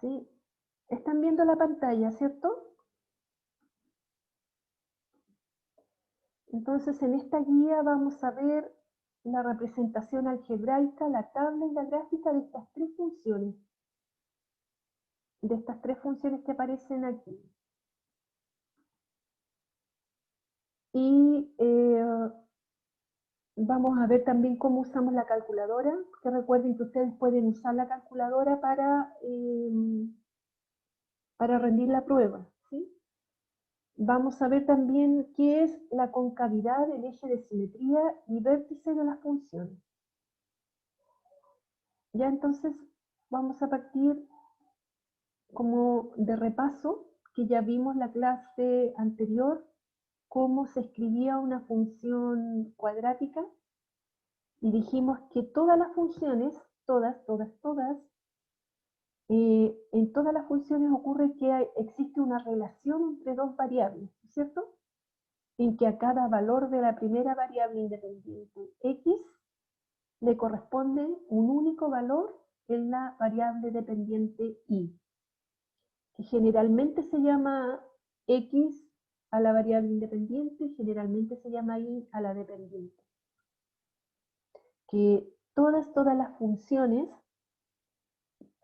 ¿Sí? ¿Están viendo la pantalla, cierto? Entonces, en esta guía vamos a ver la representación algebraica, la tabla y la gráfica de estas tres funciones. Que aparecen aquí. Y vamos a ver también cómo usamos la calculadora, que recuerden que ustedes pueden usar la calculadora para rendir la prueba, ¿sí? Vamos a ver también qué es la concavidad, el eje de simetría y vértice de las funciones. Ya entonces vamos a partir como de repaso, que ya vimos la clase anterior, cómo se escribía una función cuadrática, y dijimos que todas las funciones, todas, en todas las funciones ocurre que existe una relación entre dos variables, ¿cierto? En que a cada valor de la primera variable independiente x le corresponde un único valor en la variable dependiente y, que generalmente se llama x a la variable independiente y generalmente se llama y a la dependiente. Que todas las funciones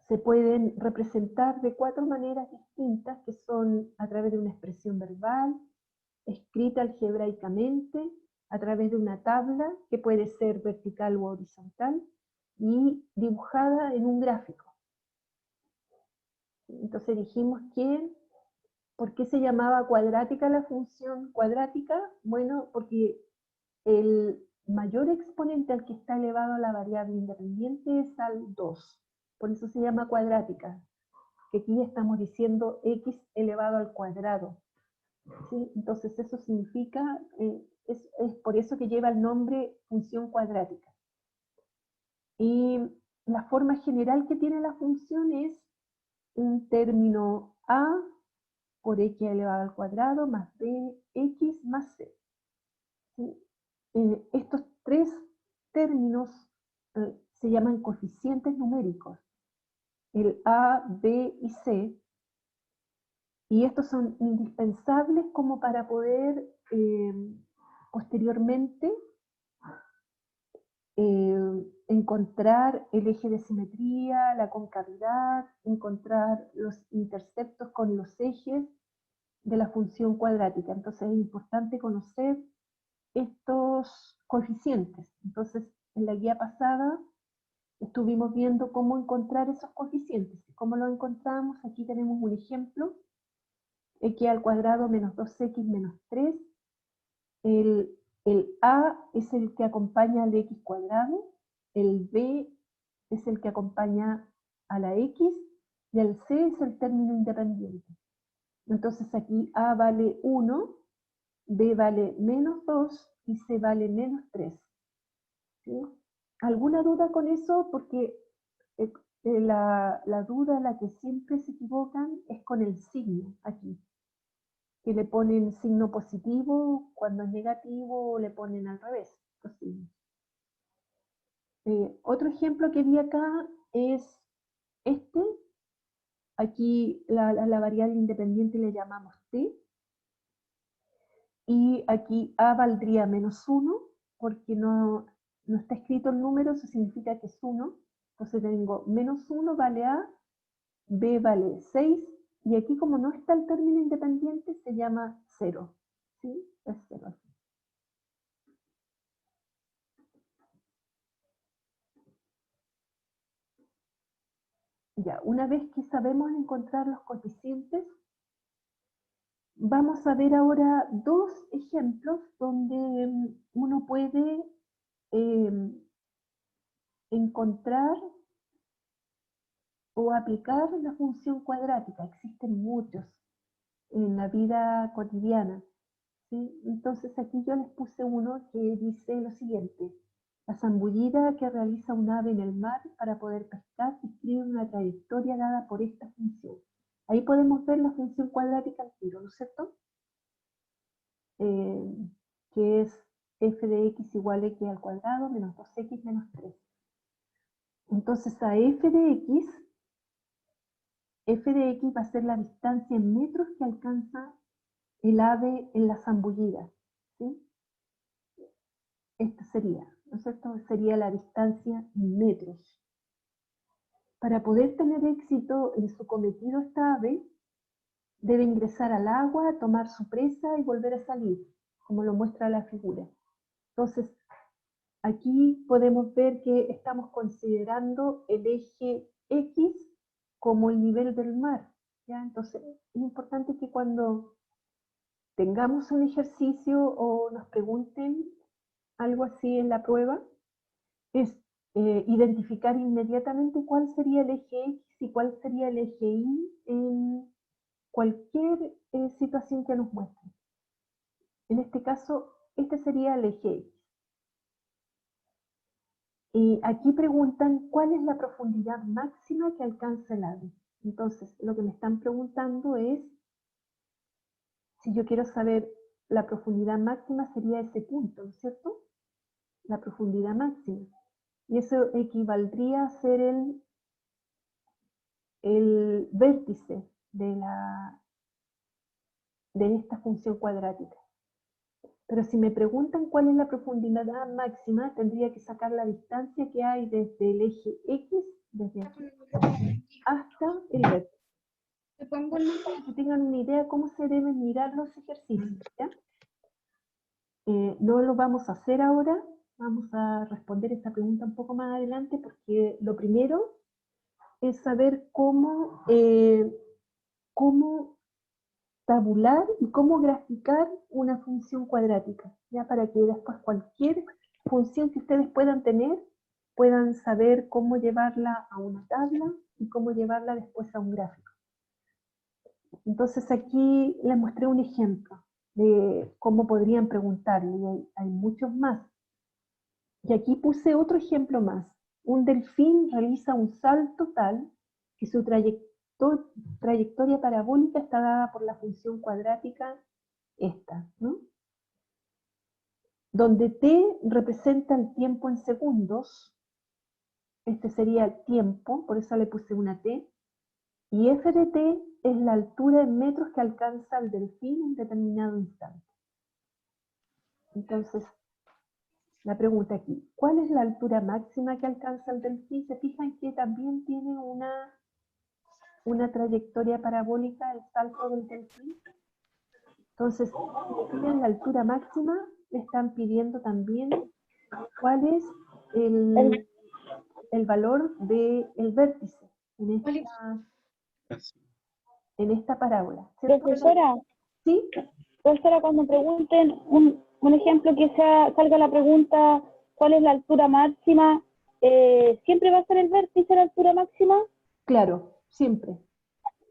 se pueden representar de cuatro maneras distintas, que son a través de una expresión verbal, escrita algebraicamente, a través de una tabla, que puede ser vertical u horizontal, y dibujada en un gráfico. Entonces dijimos que, ¿por qué se llamaba cuadrática la función cuadrática? Bueno, porque el mayor exponente al que está elevado a la variable independiente es al 2. Por eso se llama cuadrática, que aquí estamos diciendo x elevado al cuadrado. ¿Sí? Entonces eso significa, es por eso que lleva el nombre función cuadrática. Y la forma general que tiene la función es un término a por x elevado al cuadrado más bx más c. ¿Sí? Estos tres términos se llaman coeficientes numéricos, el a, b y c, y estos son indispensables como para poder posteriormente encontrar el eje de simetría, la concavidad, encontrar los interceptos con los ejes de la función cuadrática. Entonces es importante conocer estos coeficientes. Entonces, en la guía pasada estuvimos viendo cómo encontrar esos coeficientes. ¿Cómo lo encontramos? Aquí tenemos un ejemplo, x al cuadrado menos 2x menos 3. El, el a es el que acompaña al x cuadrado, el b es el que acompaña a la x, y el c es el término independiente. Entonces aquí a vale 1, b vale menos 2 y c vale menos 3. ¿Sí? ¿Alguna duda con eso? Porque la duda, la que siempre se equivocan, es con el signo aquí, que le ponen signo positivo cuando es negativo, o le ponen al revés los signos. Otro ejemplo que vi acá es este. Aquí la variable independiente le llamamos t, y aquí a valdría menos 1, porque no está escrito el número, eso significa que es 1. Entonces tengo menos 1 vale a, b vale 6, y aquí como no está el término independiente se llama 0. ¿Sí? Es 0. Ya, una vez que sabemos encontrar los coeficientes, vamos a ver ahora dos ejemplos donde uno puede encontrar o aplicar la función cuadrática. Existen muchos en la vida cotidiana, ¿sí? Entonces aquí yo les puse uno que dice lo siguiente: la zambullida que realiza un ave en el mar para poder pescar describe una trayectoria dada por esta función. Ahí podemos ver la función cuadrática al tiro, ¿no es cierto? Que es f de x igual a x al cuadrado menos 2x menos 3. Entonces a f de x f de x va a ser la distancia en metros que alcanza el ave en la zambullida, ¿sí? Esta sería, ¿no es cierto? Sería la distancia en metros. Para poder tener éxito en su cometido esta ave, debe ingresar al agua, tomar su presa y volver a salir, como lo muestra la figura. Entonces, aquí podemos ver que estamos considerando el eje X como el nivel del mar, ¿ya? Entonces, es importante que cuando tengamos un ejercicio o nos pregunten algo así en la prueba, es identificar inmediatamente cuál sería el eje X y cuál sería el eje Y en cualquier situación que nos muestre. En este caso, este sería el eje X. Y aquí preguntan cuál es la profundidad máxima que alcanza el ave. Entonces, lo que me están preguntando es, si yo quiero saber la profundidad máxima, sería ese punto, ¿no es cierto? La profundidad máxima. Y eso equivaldría a ser el vértice de esta función cuadrática. Pero si me preguntan cuál es la profundidad máxima, tendría que sacar la distancia que hay desde el eje X, desde aquí, hasta el vértice. Para que tengan una idea cómo se deben mirar los ejercicios, ¿ya? No lo vamos a hacer ahora, vamos a responder esta pregunta un poco más adelante, porque lo primero es saber cómo tabular y cómo graficar una función cuadrática, ya para que después cualquier función que ustedes puedan tener, puedan saber cómo llevarla a una tabla y cómo llevarla después a un gráfico. Entonces aquí les mostré un ejemplo de cómo podrían preguntarle, y hay muchos más. Y aquí puse otro ejemplo más. Un delfín realiza un salto tal que su trayectoria parabólica está dada por la función cuadrática esta, ¿no? Donde t representa el tiempo en segundos, este sería el tiempo, por eso le puse una t, y f de t es la altura en metros que alcanza el delfín en determinado instante. Entonces, la pregunta aquí, ¿cuál es la altura máxima que alcanza el delfín? Se fijan que también tiene una trayectoria parabólica el salto del delfín. Entonces, si me piden la altura máxima, me están pidiendo también cuál es el valor del vértice en esta parábola, ¿cierto? Profesora, ¿Sí? profesora, cuando pregunten un ejemplo que salga la pregunta, ¿cuál es la altura máxima? ¿Siempre va a ser el vértice la altura máxima? Claro, siempre.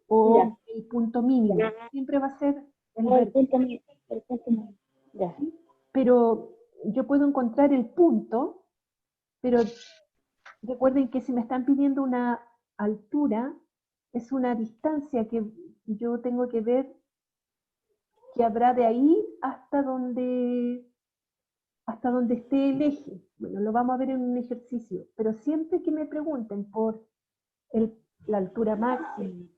O Ya. el punto mínimo, siempre va a ser el O el vértice. punto mínimo. El punto mínimo. Ya. ¿Sí? Pero yo puedo encontrar el punto, pero recuerden que si me están pidiendo una altura, es una distancia que yo tengo que ver que habrá de ahí hasta donde esté el eje. Bueno, lo vamos a ver en un ejercicio, pero siempre que me pregunten por la altura máxima,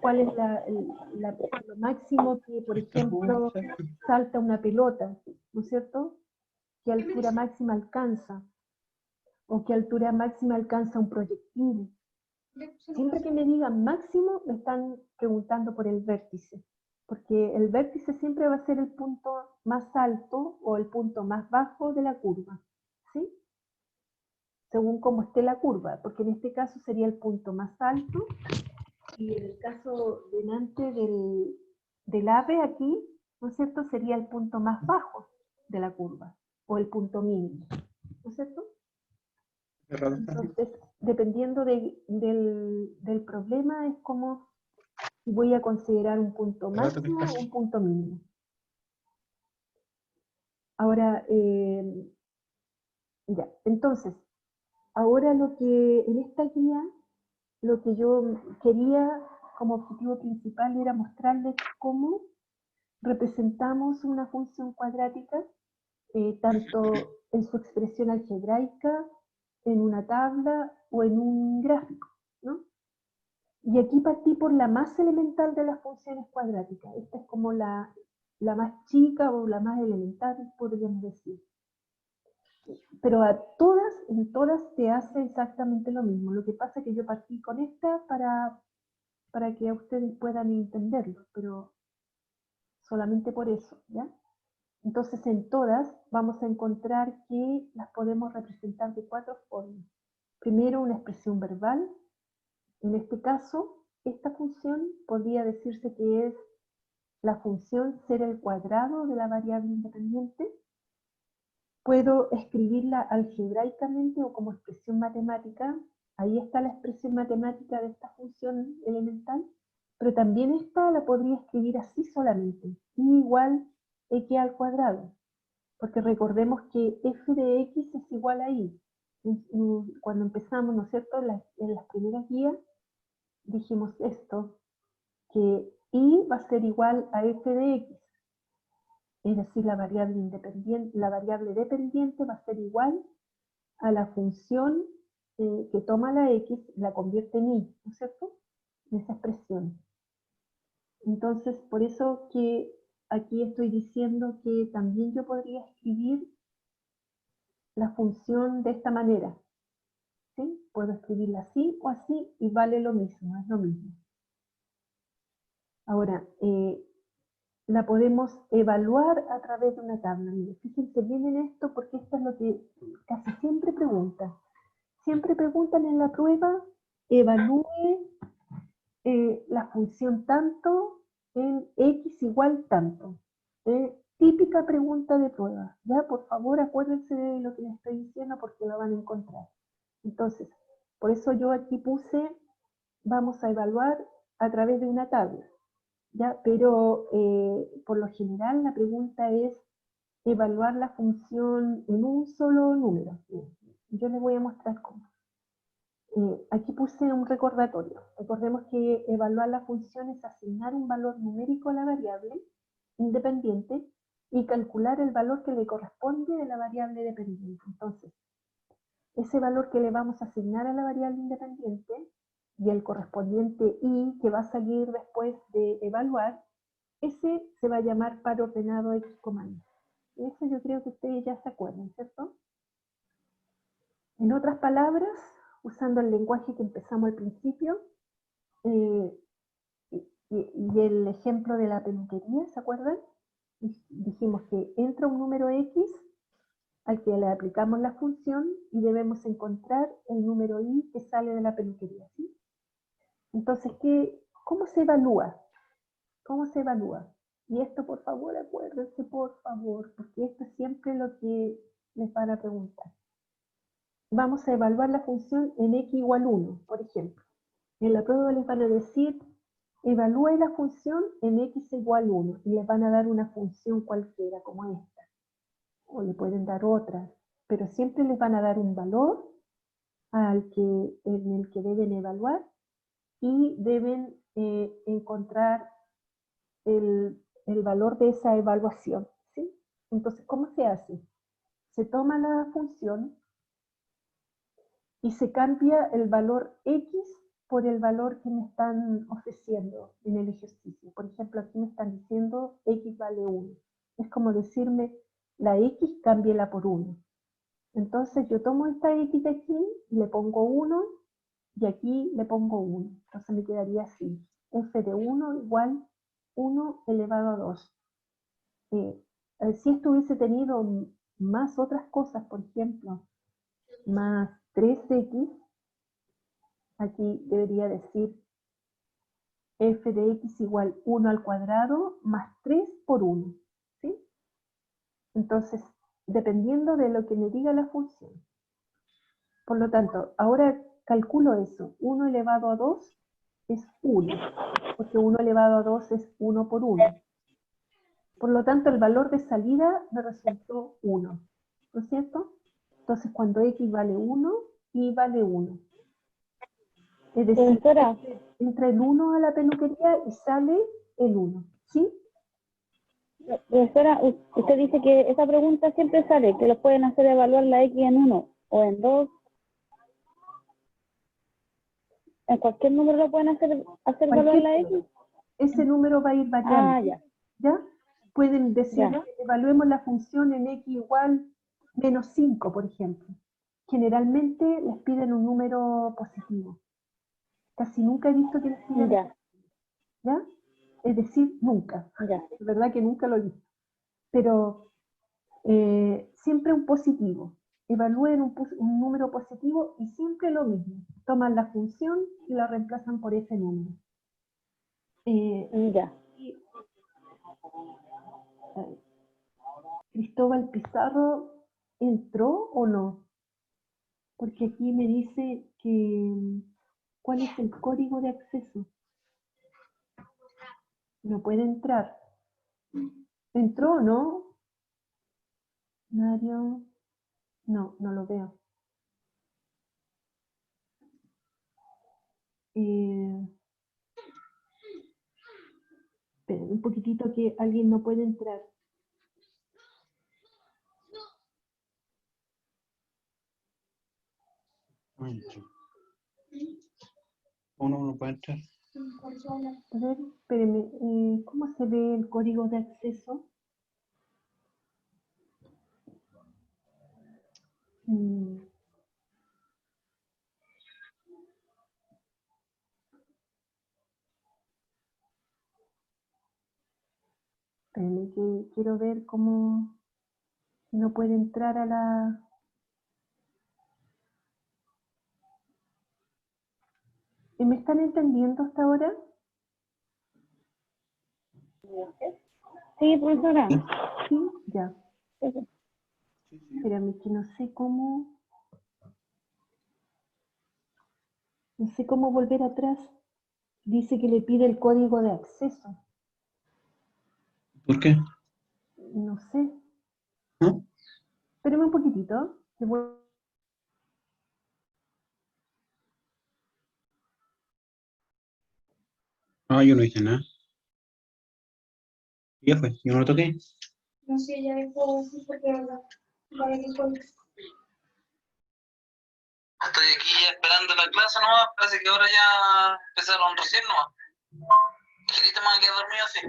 cuál es lo máximo que, por ejemplo, salta una pelota, ¿no es cierto? ¿Qué altura máxima alcanza? ¿O qué altura máxima alcanza un proyectil? Siempre que me digan máximo, me están preguntando por el vértice, porque el vértice siempre va a ser el punto más alto o el punto más bajo de la curva, ¿sí? Según cómo esté la curva, porque en este caso sería el punto más alto, y en el caso delante del ave aquí, ¿no es cierto?, sería el punto más bajo de la curva, o el punto mínimo, ¿no es cierto? Entonces, dependiendo del problema, es como si voy a considerar un punto máximo o un punto mínimo. Ahora, ya, entonces, ahora en esta guía, lo que yo quería como objetivo principal era mostrarles cómo representamos una función cuadrática, tanto en su expresión algebraica en una tabla o en un gráfico, ¿no? Y aquí partí por la más elemental de las funciones cuadráticas. Esta es como la más chica o la más elemental, podríamos decir. Pero en todas se hace exactamente lo mismo. Lo que pasa es que yo partí con esta para que ustedes puedan entenderlo, pero solamente por eso, ¿ya? Entonces en todas vamos a encontrar que las podemos representar de 4 formas. Primero, una expresión verbal. En este caso, esta función podría decirse que es la función ser el cuadrado de la variable independiente. Puedo escribirla algebraicamente o como expresión matemática. Ahí está la expresión matemática de esta función elemental. Pero también esta la podría escribir así solamente. Y igual x al cuadrado. Porque recordemos que f de x es igual a y. Cuando empezamos, ¿no es cierto?, en las primeras guías, dijimos esto, que y va a ser igual a f de x. Es decir, la variable dependiente va a ser igual a la función que toma la x, la convierte en y, ¿no es cierto?, en esa expresión. Entonces, por eso que aquí estoy diciendo que también yo podría escribir la función de esta manera, ¿sí? Puedo escribirla así o así y vale lo mismo, es lo mismo. Ahora, la podemos evaluar a través de una tabla. Mire, fíjense bien en esto porque esto es lo que casi siempre preguntan. Siempre preguntan en la prueba, evalúe la función tanto en x igual tanto. Típica pregunta de prueba. Ya, por favor, acuérdense de lo que les estoy diciendo porque lo van a encontrar. Entonces, por eso yo aquí puse, vamos a evaluar a través de una tabla. ¿Ya? Pero por lo general la pregunta es evaluar la función en un solo número. Yo les voy a mostrar cómo. Aquí puse un recordatorio. Recordemos que evaluar la función es asignar un valor numérico a la variable independiente y calcular el valor que le corresponde de la variable dependiente. Entonces, ese valor que le vamos a asignar a la variable independiente y el correspondiente y que va a salir después de evaluar, ese se va a llamar par ordenado x, y eso yo creo que ustedes ya se acuerdan, ¿cierto? En otras palabras, usando el lenguaje que empezamos al principio, y el ejemplo de la peluquería, ¿se acuerdan? Dijimos que entra un número x al que le aplicamos la función y debemos encontrar el número y que sale de la peluquería, ¿sí? Entonces, ¿cómo se evalúa? ¿Cómo se evalúa? Y esto, por favor, acuérdense, por favor, porque esto es siempre lo que les van a preguntar. Vamos a evaluar la función en x igual 1, por ejemplo. En la prueba les van a decir, evalúe la función en x igual 1, y les van a dar una función cualquiera, como esta. O le pueden dar otra, pero siempre les van a dar un valor en el que deben evaluar, y deben encontrar el valor de esa evaluación, ¿sí? Entonces, ¿cómo se hace? Se toma la función y se cambia el valor x por el valor que me están ofreciendo en el ejercicio. Por ejemplo, aquí me están diciendo x vale 1. Es como decirme, la x cámbiela por 1. Entonces yo tomo esta x de aquí y le pongo 1 y aquí le pongo 1. Entonces me quedaría así. F de 1 igual 1 elevado a 2. Si esto hubiese tenido más otras cosas, por ejemplo, más 3x, aquí debería decir f de x igual 1 al cuadrado más 3 por 1, ¿sí? Entonces, dependiendo de lo que me diga la función. Por lo tanto, ahora calculo eso. 1 elevado a 2 es 1, porque 1 elevado a 2 es 1 por 1. Por lo tanto, el valor de salida me resultó 1, ¿no es cierto? Entonces, cuando x vale 1, y vale 1. Es decir, entra el 1 a la peluquería y sale el 1, ¿sí? Profesora, usted dice que esa pregunta siempre sale, que lo pueden hacer evaluar la x en 1 o en 2. ¿En cualquier número lo pueden hacer valor Cualquier la número. X? Ese número va a ir variando. Ah, ya. ¿Ya? Pueden decir, Ya. evaluemos la función en x igual menos 5, por ejemplo. Generalmente les piden un número positivo. Casi nunca he visto que les pidan, Ya. ¿ya? Es decir, nunca. Ya. Es verdad que nunca lo he visto. Pero siempre un positivo. Evalúen un número positivo y siempre lo mismo. Toman la función y la reemplazan por ese número. Ya. Cristóbal Pizarro, ¿entró o no? Porque aquí me dice que ¿cuál es el código de acceso? No puede entrar. ¿Entró o no? Mario, no, no lo veo. Esperen un poquitito que alguien no puede entrar. Uno no puede entrar. A ver, espérenme, ¿cómo se ve el código de acceso? Espérenme que quiero ver cómo no puede entrar a la... ¿Me están entendiendo hasta ahora? Sí, profesora. Sí, ya. Sí, sí. Espérame que no sé cómo... No sé cómo volver atrás. Dice que le pide el código de acceso. ¿Por qué? No sé. ¿No? Espérame un poquitito. Que No, yo no hice nada. Ya fue, yo no lo toqué. No sé, ya dejó porque vale que fue. Estoy aquí esperando la clase nomás, parece que ahora ya empezaron recién nomás. ¿Queriste más que dormido? Sí.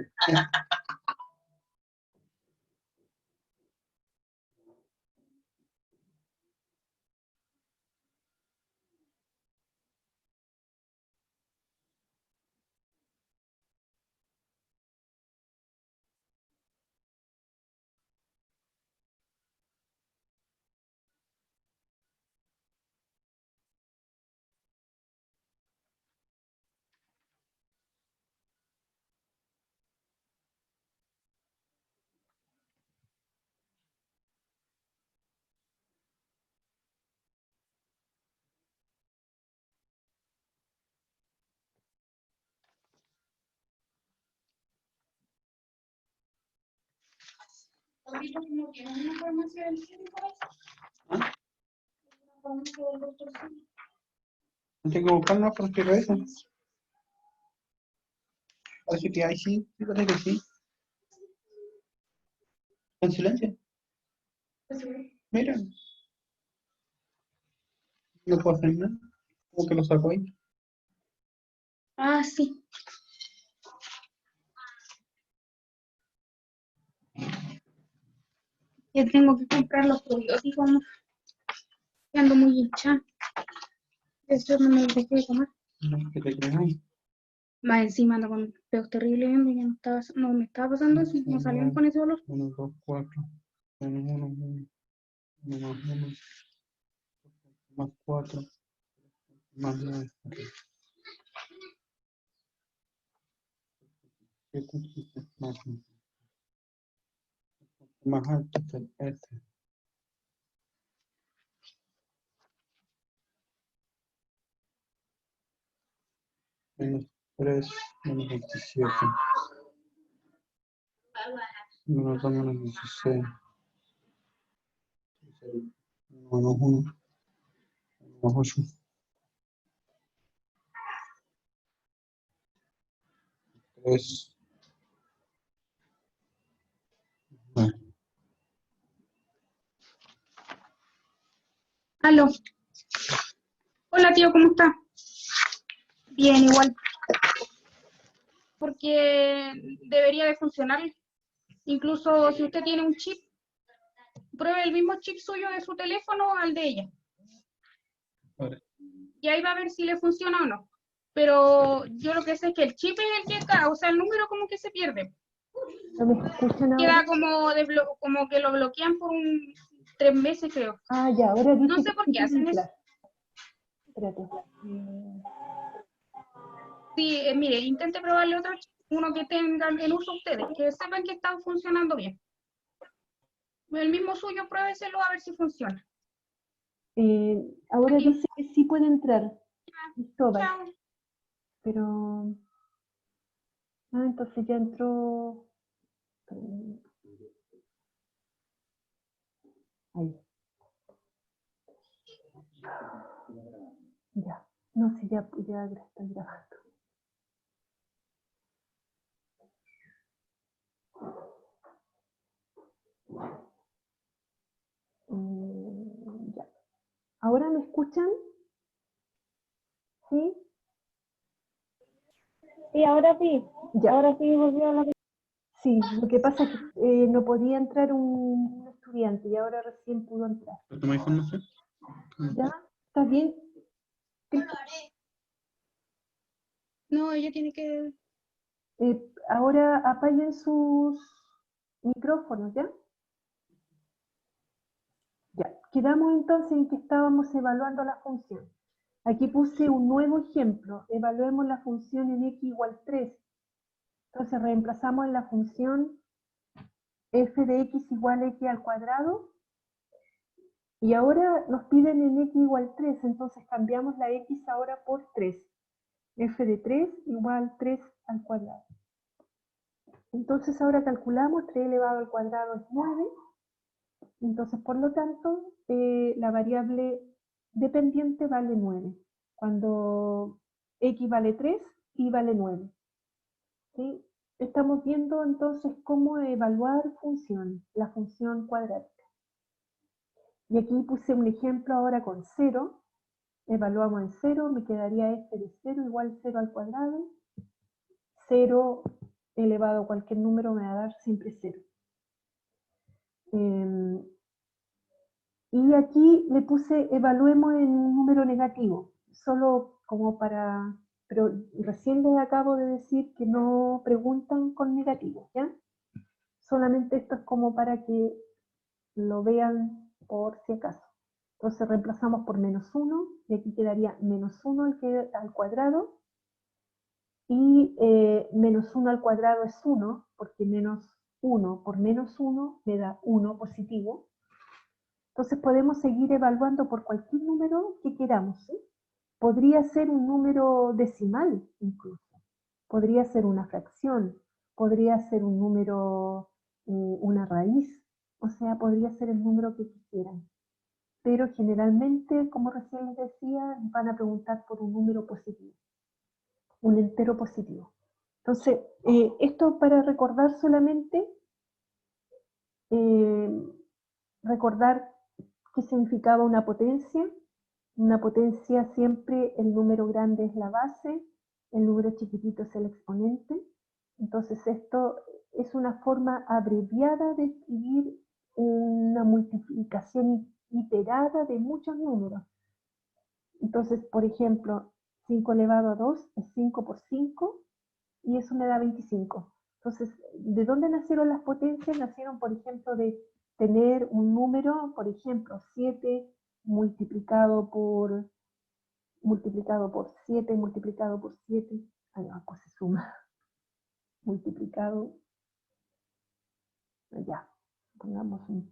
Ahorita no tienen una farmacia del clínico. Una farmacia del doctor Silva. No tengo que buscar más porque revisan. Parece que hay sí, sí, parece que sí. En silencio. Mira, no puedo hacer nada. ¿Cómo que lo saco ahí? Ah, sí. Ya tengo que comprar los probióticos, ¿no? Ya ando muy hinchada. Esto no me lo dejé de tomar. No, ¿qué te crees ahí? Más encima ando con peos terribles, y ya no me estaba pasando eso, no salían con ese dolor. 1, 2, 4. Menos 1, 1. 1 más 1. Más 4. Más 9. 7, 7, más 1. Más alto es el S. Menos 3, menos 27. Menos 2, menos 16. Menos 1. Menos 8. 3. Aló. Hola, tío, ¿cómo está? Bien, igual. Porque debería de funcionar. Incluso si usted tiene un chip, pruebe el mismo chip suyo de su teléfono al de ella. Ahora, Y ahí va a ver si le funciona o no. Pero yo lo que sé es que el chip es el que causa, el número como que se pierde. ¿No me escuchan ahora? Queda como que lo bloquean por 3 meses, creo. Ah, ya, ahora dice No sé que por sí qué puede hacen eso. entrar. Espérate. Sí, mire, intente probarle otro chip, uno que tengan en uso ustedes, que sepan que está funcionando bien. El mismo suyo, pruébeselo a ver si funciona. Ahora dice que sí puede entrar. Cristóbal, Chao. pero... Ah, entonces ya entró... Ahí. Ya. No, sí, ya estoy grabando. Ya. ¿Ahora me escuchan? ¿Sí? Sí, ahora sí. Ya. Ahora sí volvió a la... Sí, lo que pasa es que no podía entrar un estudiante y ahora recién pudo entrar. ¿toma información? ¿Ya? ¿Estás bien? No, ella tiene que... Ahora apaguen sus micrófonos, ¿ya? Ya. Quedamos entonces en que estábamos evaluando la función. Aquí puse un nuevo ejemplo. Evaluemos la función en x igual 3. Entonces reemplazamos en la función f de x igual a x al cuadrado. Y ahora nos piden en x igual 3. Entonces cambiamos la x ahora por 3. F de 3 igual 3 al cuadrado. Entonces ahora calculamos 3 elevado al cuadrado es 9. Entonces, por lo tanto, la variable dependiente vale 9. Cuando x vale 3, y vale 9. ¿Sí? Estamos viendo entonces cómo evaluar funciones, la función cuadrática. Y aquí puse un ejemplo ahora con 0. Evaluamos en 0, me quedaría f de 0 igual 0 al cuadrado. 0 elevado a cualquier número me va a dar siempre 0. Y aquí le puse evaluemos en un número negativo, solo como para, pero recién les acabo de decir que no preguntan con negativo, ¿ya? Solamente esto es como para que lo vean por si acaso. Entonces reemplazamos por menos 1, y aquí quedaría menos 1 al cuadrado, y menos 1 al cuadrado es 1, porque menos 1 por menos 1 me da 1 positivo. Entonces podemos seguir evaluando por cualquier número que queramos, ¿sí? Podría ser un número decimal incluso, podría ser una fracción, podría ser un número, una raíz, o sea, podría ser el número que quisieran. Pero generalmente, como recién les decía, van a preguntar por un número positivo, un entero positivo. Entonces, esto para recordar solamente, recordar qué significaba una potencia. Una potencia siempre el número grande es la base, el número chiquitito es el exponente. Entonces esto es una forma abreviada de escribir una multiplicación iterada de muchos números. Entonces, por ejemplo, 5 elevado a 2 es 5 por 5 y eso me da 25. Entonces, ¿de dónde nacieron las potencias? Nacieron, por ejemplo, de tener un número, por ejemplo, 7 multiplicado por 7, multiplicado por 7, no, pues se suma, multiplicado, ya, pongamos un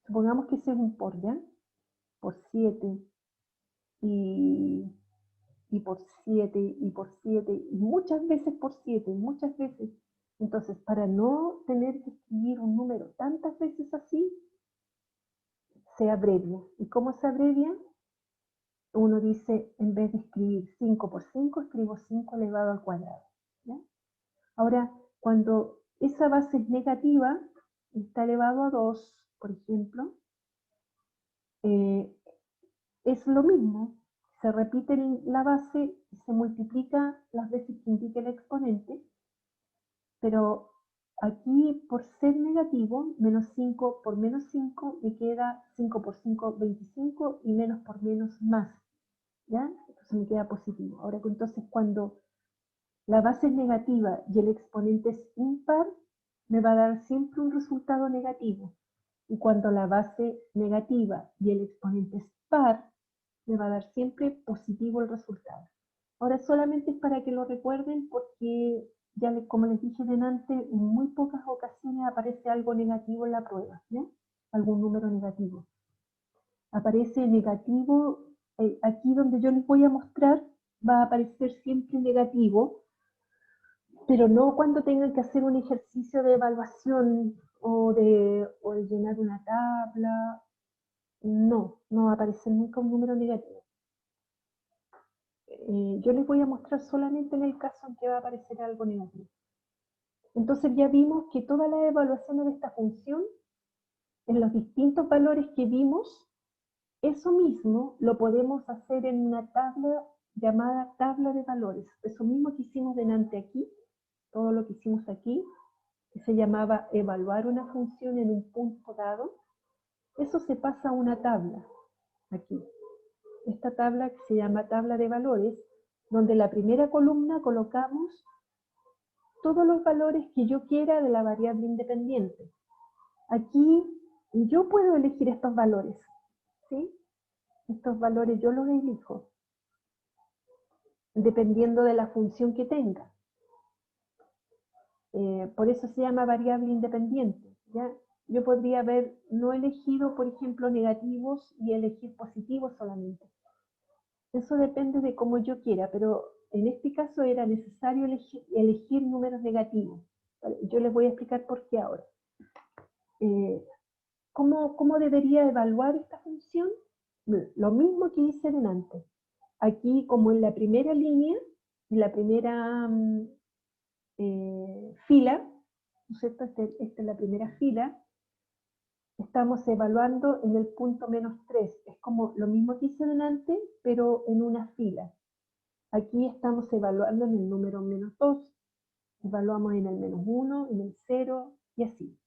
supongamos que ese es un por, ¿ya? Por 7, y, y por 7, y por 7, y muchas veces por 7, muchas veces. Entonces, para no tener que escribir un número tantas veces así, se abrevia. ¿Y cómo se abrevia? Uno dice, en vez de escribir 5 por 5, escribo 5 elevado al cuadrado. ¿Ya? Ahora, cuando esa base es negativa, está elevado a 2, por ejemplo, es lo mismo. se repite la base y se multiplica las veces que indique el exponente, pero aquí por ser negativo, menos 5 por menos 5 me queda 5 por 5, 25 y menos por menos más, ¿ya? Entonces me queda positivo. Ahora entonces cuando la base es negativa y el exponente es impar, me va a dar siempre un resultado negativo. Y cuando la base negativa y el exponente es par, me va a dar siempre positivo el resultado. Ahora solamente es para que lo recuerden porque, ya como les dije delante, en muy pocas ocasiones aparece algo negativo en la prueba, ¿ya? Algún número negativo. Aparece negativo, aquí donde yo les voy a mostrar, va a aparecer siempre negativo, pero no cuando tengan que hacer un ejercicio de evaluación o de llenar una tabla. No va a aparecer nunca un número negativo. Yo les voy a mostrar solamente en el caso en que va a aparecer algo negativo. Entonces ya vimos que todas las evaluaciones de esta función, en los distintos valores que vimos, eso mismo lo podemos hacer en una tabla llamada tabla de valores. Eso mismo que hicimos delante aquí, todo lo que hicimos aquí, que se llamaba evaluar una función en un punto dado, eso se pasa a una tabla, aquí. Esta tabla que se llama tabla de valores, donde en la primera columna colocamos todos los valores que yo quiera de la variable independiente. Aquí yo puedo elegir estos valores, ¿sí? Estos valores yo los elijo, dependiendo de la función que tenga. Por eso se llama variable independiente, ¿ya? Yo podría haber no elegido, por ejemplo, negativos y elegir positivos solamente. Eso depende de cómo yo quiera, pero en este caso era necesario elegir números negativos. Yo les voy a explicar por qué ahora. ¿Cómo debería evaluar esta función? Lo mismo que hice delante. Aquí, como en la primera línea, en la primera fila, ¿no es cierto? Esta es la primera fila. Estamos evaluando en el punto menos 3. Es como lo mismo que hice delante, pero en una fila. Aquí estamos evaluando en el número menos 2. Evaluamos en el menos 1, en el 0 y así.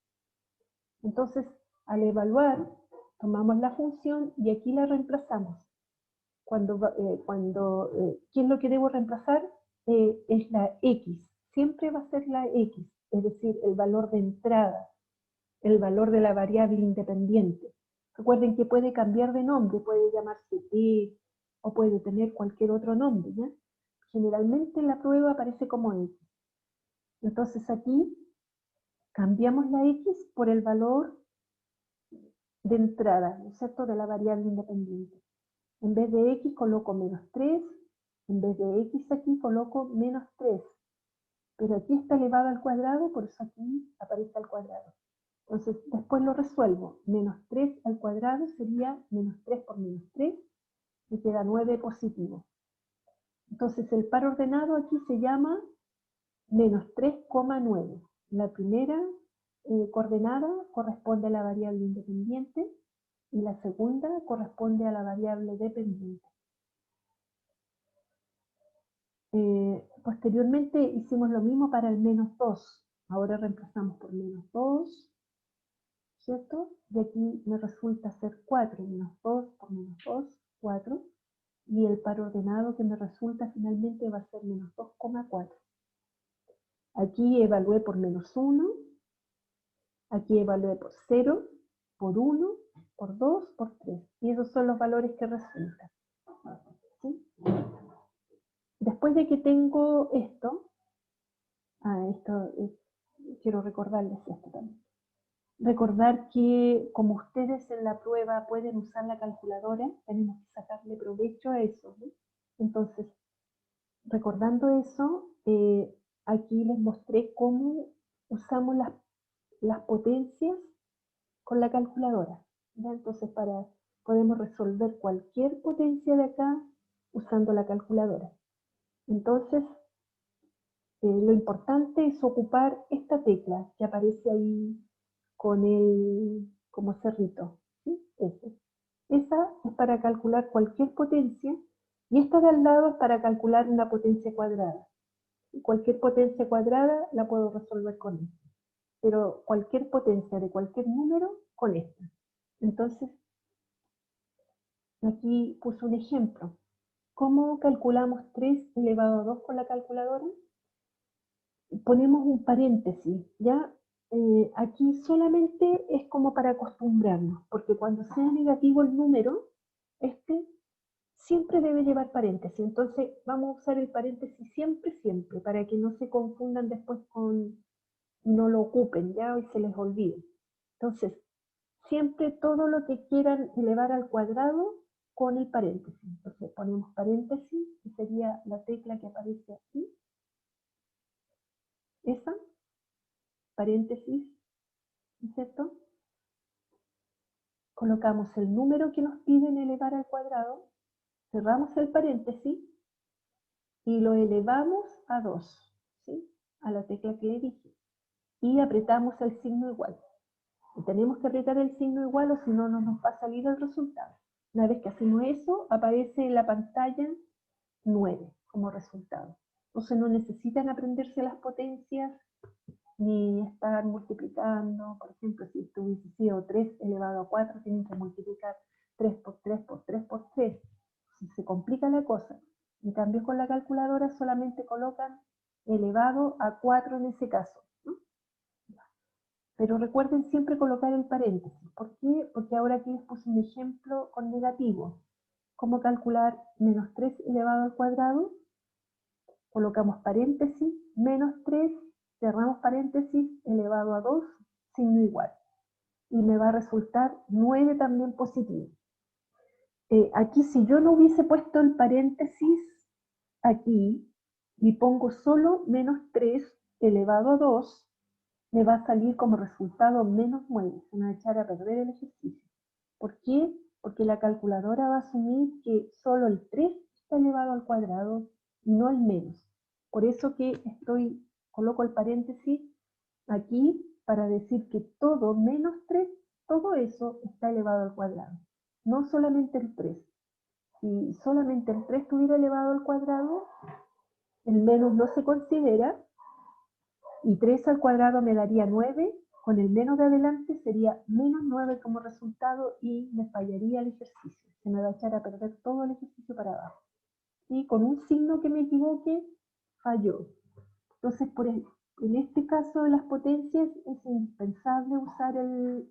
Entonces, al evaluar, tomamos la función y aquí la reemplazamos. ¿Qué es lo que debo reemplazar? Es la x. Siempre va a ser la x, es decir, el valor de entrada, el valor de la variable independiente. Recuerden que puede cambiar de nombre, puede llamarse t o puede tener cualquier otro nombre, ¿ya? Generalmente en la prueba aparece como x. Entonces aquí cambiamos la x por el valor de entrada, ¿no es cierto?, de la variable independiente. En vez de x coloco menos 3, en vez de x aquí coloco menos 3. Pero aquí está elevado al cuadrado, por eso aquí aparece al cuadrado. Entonces después lo resuelvo. Menos 3 al cuadrado sería menos 3 por menos 3, y queda 9 positivo. Entonces el par ordenado aquí se llama menos 3,9. La primera coordenada corresponde a la variable independiente y la segunda corresponde a la variable dependiente. Posteriormente hicimos lo mismo para el menos 2. Ahora reemplazamos por menos 2, ¿cierto? Y aquí me resulta ser 4. Menos 2 por menos 2, 4. Y el par ordenado que me resulta finalmente va a ser menos 2,4. Aquí evalué por menos 1. Aquí evalué por 0, por 1, por 2, por 3. Y esos son los valores que resultan. ¿Sí? Después de que tengo esto, quiero recordarles esto también. Recordar que como ustedes en la prueba pueden usar la calculadora, tenemos que sacarle provecho a eso, ¿no? Entonces, recordando eso, aquí les mostré cómo usamos las potencias con la calculadora, ¿ya? Entonces podemos resolver cualquier potencia de acá usando la calculadora. Entonces, lo importante es ocupar esta tecla que aparece ahí con el como cerrito, ¿sí? Esa es para calcular cualquier potencia, Y esta de al lado es para calcular una potencia cuadrada. Cualquier potencia cuadrada la puedo resolver con esta. Pero cualquier potencia de cualquier número con esta. Entonces, aquí puse un ejemplo. ¿Cómo calculamos 3 elevado a 2 con la calculadora? Ponemos un paréntesis, ¿ya? Aquí solamente es como para acostumbrarnos, porque cuando sea negativo el número, siempre debe llevar paréntesis. Entonces vamos a usar el paréntesis siempre, siempre, para que no se confundan después no lo ocupen, ¿ya? Y se les olvide. Entonces, siempre todo lo que quieran elevar al cuadrado con el paréntesis. Entonces ponemos paréntesis, que sería la tecla que aparece aquí. Esa, paréntesis, ¿cierto? Colocamos el número que nos piden elevar al cuadrado, cerramos el paréntesis y lo elevamos a 2, ¿sí? A la tecla que le dije. Y apretamos el signo igual. Y tenemos que apretar el signo igual o si no, no nos va a salir el resultado. Una vez que hacemos eso, aparece en la pantalla 9 como resultado. Entonces no necesitan aprenderse las potencias ni estar multiplicando. Por ejemplo, si esto hubiese sido 3 elevado a 4, tienen que multiplicar 3 por 3 por 3 por 3. Si se complica la cosa. En cambio, con la calculadora solamente colocan elevado a 4 en ese caso, ¿no? Pero recuerden siempre colocar el paréntesis. ¿Por qué? Porque ahora aquí les puse un ejemplo con negativo. ¿Cómo calcular menos 3 elevado al cuadrado? Colocamos paréntesis, menos 3, cerramos paréntesis, elevado a 2, signo igual. Y me va a resultar 9 también positivo. Aquí si yo no hubiese puesto el paréntesis aquí y pongo solo menos 3 elevado a 2, me va a salir como resultado menos 9. Se me va a echar a perder el ejercicio. ¿Por qué? Porque la calculadora va a asumir que solo el 3 está elevado al cuadrado y no el menos. Por eso que coloco el paréntesis aquí para decir que todo menos 3, todo eso está elevado al cuadrado. No solamente el 3. Si solamente el 3 estuviera elevado al cuadrado, el menos no se considera, y 3 al cuadrado me daría 9, con el menos de adelante sería menos 9 como resultado y me fallaría el ejercicio. Se me va a echar a perder todo el ejercicio para abajo. Y con un signo que me equivoque, falló. Entonces, en este caso de las potencias es indispensable usar el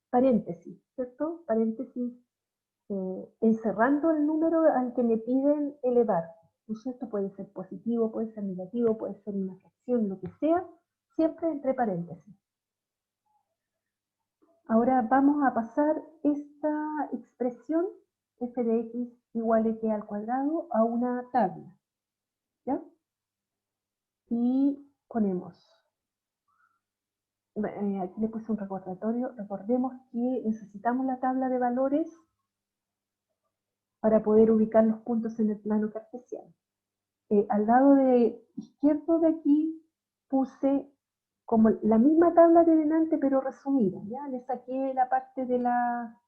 paréntesis, ¿cierto? Paréntesis encerrando el número al que me piden elevar. Entonces esto puede ser positivo, puede ser negativo, puede ser una fracción, lo que sea, siempre entre paréntesis. Ahora vamos a pasar esta expresión f de x igual a y al cuadrado a una tabla, ¿ya? Y ponemos, aquí le puse un recordatorio, recordemos que necesitamos la tabla de valores para poder ubicar los puntos en el plano cartesiano. Al lado izquierdo de aquí puse como la misma tabla de delante pero resumida, ¿ya? Le saqué la parte de la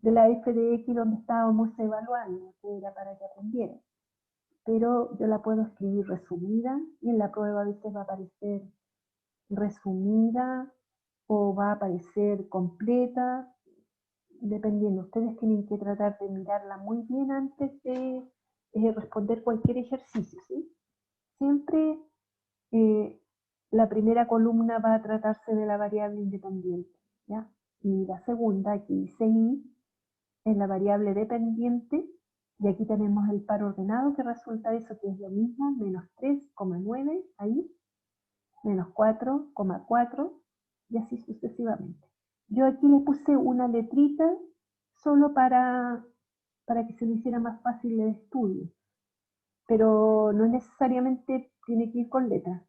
f de x donde estábamos evaluando, que era para que aprendieran. Pero yo la puedo escribir resumida y en la prueba a veces va a aparecer resumida o va a aparecer completa, dependiendo. Ustedes tienen que tratar de mirarla muy bien antes de responder cualquier ejercicio, ¿sí? Siempre la primera columna va a tratarse de la variable independiente, ¿ya? Y la segunda, aquí dice y, es la variable dependiente, y aquí tenemos el par ordenado que resulta eso que es lo mismo, menos 3,9 ahí, menos 4,4 y así sucesivamente. Yo aquí le puse una letrita solo para que se me hiciera más fácil el estudio, pero no necesariamente tiene que ir con letras,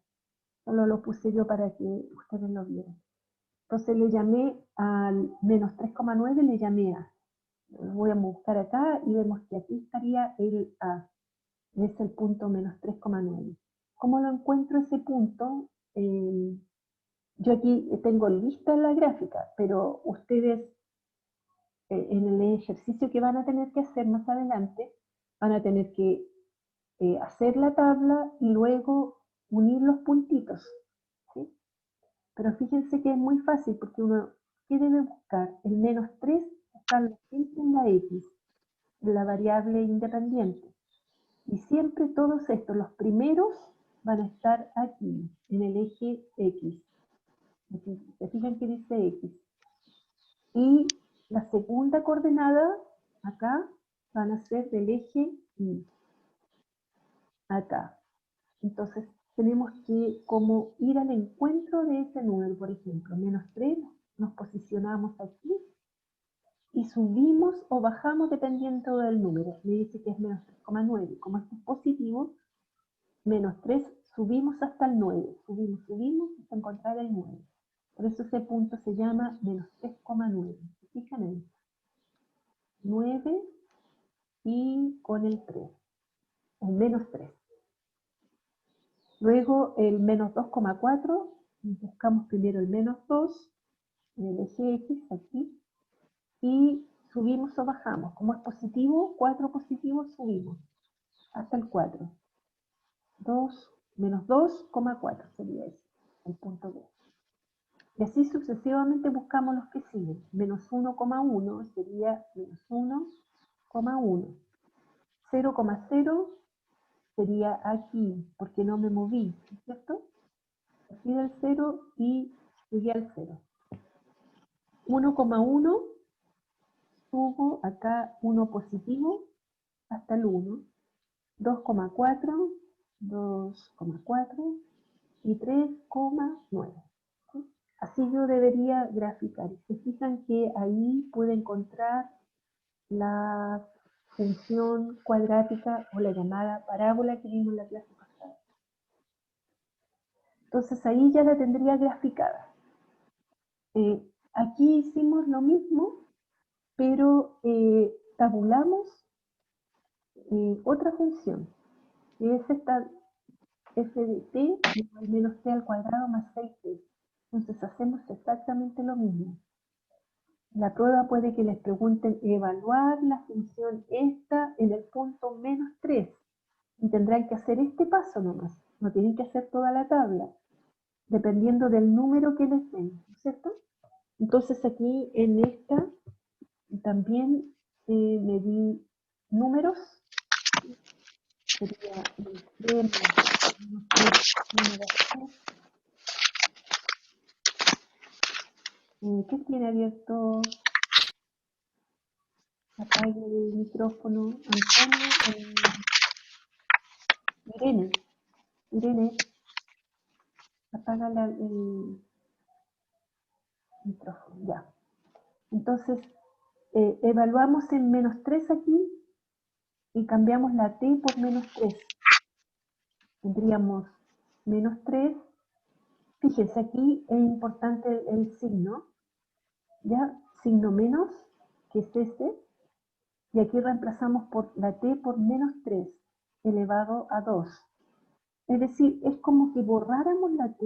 solo lo puse yo para que ustedes lo vieran. Entonces le llamé al menos 3,9, le llamé A. Lo voy a buscar acá y vemos que aquí estaría el A, es el punto menos 3,9. ¿Cómo lo encuentro ese punto? Yo aquí tengo lista la gráfica, pero ustedes en el ejercicio que van a tener que hacer más adelante, van a tener que hacer la tabla y luego unir los puntitos, ¿sí? Pero fíjense que es muy fácil porque uno, ¿qué debe buscar? El menos 3 buscarlo siempre en la X, en la variable independiente. Y siempre todos estos, los primeros, van a estar aquí, en el eje X. Se fijan que dice X. Y la segunda coordenada, acá, van a ser del eje Y. Acá. Entonces, tenemos que como ir al encuentro de ese número, por ejemplo, menos 3, nos posicionamos aquí y subimos o bajamos dependiendo del número. Me dice que es menos 3,9. Como esto es positivo, menos 3, subimos hasta el 9. Subimos hasta encontrar el 9. Por eso ese punto se llama menos 3,9. ¿Se fijan ahí? 9 y con el 3, el menos 3. Luego el menos 2,4, buscamos primero el menos 2, en el eje X, aquí, y subimos o bajamos. Como es positivo, 4 positivos, subimos hasta el 4. 2, menos 2,4 sería ese, el punto B. Y así sucesivamente buscamos los que siguen. Menos 1,1 sería menos 1,1. 0,0 sería aquí, porque no me moví, ¿cierto? Aquí del 0 y llegué al 0. 1,1, subo acá 1 positivo hasta el 1. 2,4, 2,4 y 3,9. Así yo debería graficar. Se fijan que ahí pude encontrar la función cuadrática o la llamada parábola que vimos en la clase pasada. Entonces ahí ya la tendría graficada. Aquí hicimos lo mismo, pero tabulamos otra función, que es esta f de t igual menos t al cuadrado más 6t. Entonces hacemos exactamente lo mismo. La prueba puede que les pregunten evaluar la función esta en el punto menos 3. Y tendrán que hacer este paso nomás. No tienen que hacer toda la tabla, dependiendo del número que les den, ¿no es cierto? Entonces aquí en esta también me di números. Sería el 3 menos 3 menos 3. ¿Qué tiene abierto? Apague el micrófono. Antonio. Irene. Apaga el micrófono. Ya. Entonces, evaluamos en menos 3 aquí y cambiamos la t por menos 3. Tendríamos menos 3. Fíjense, aquí es importante el signo. Ya, signo menos, que es este. Y aquí reemplazamos por la t por menos 3 elevado a 2. Es decir, es como que borráramos la t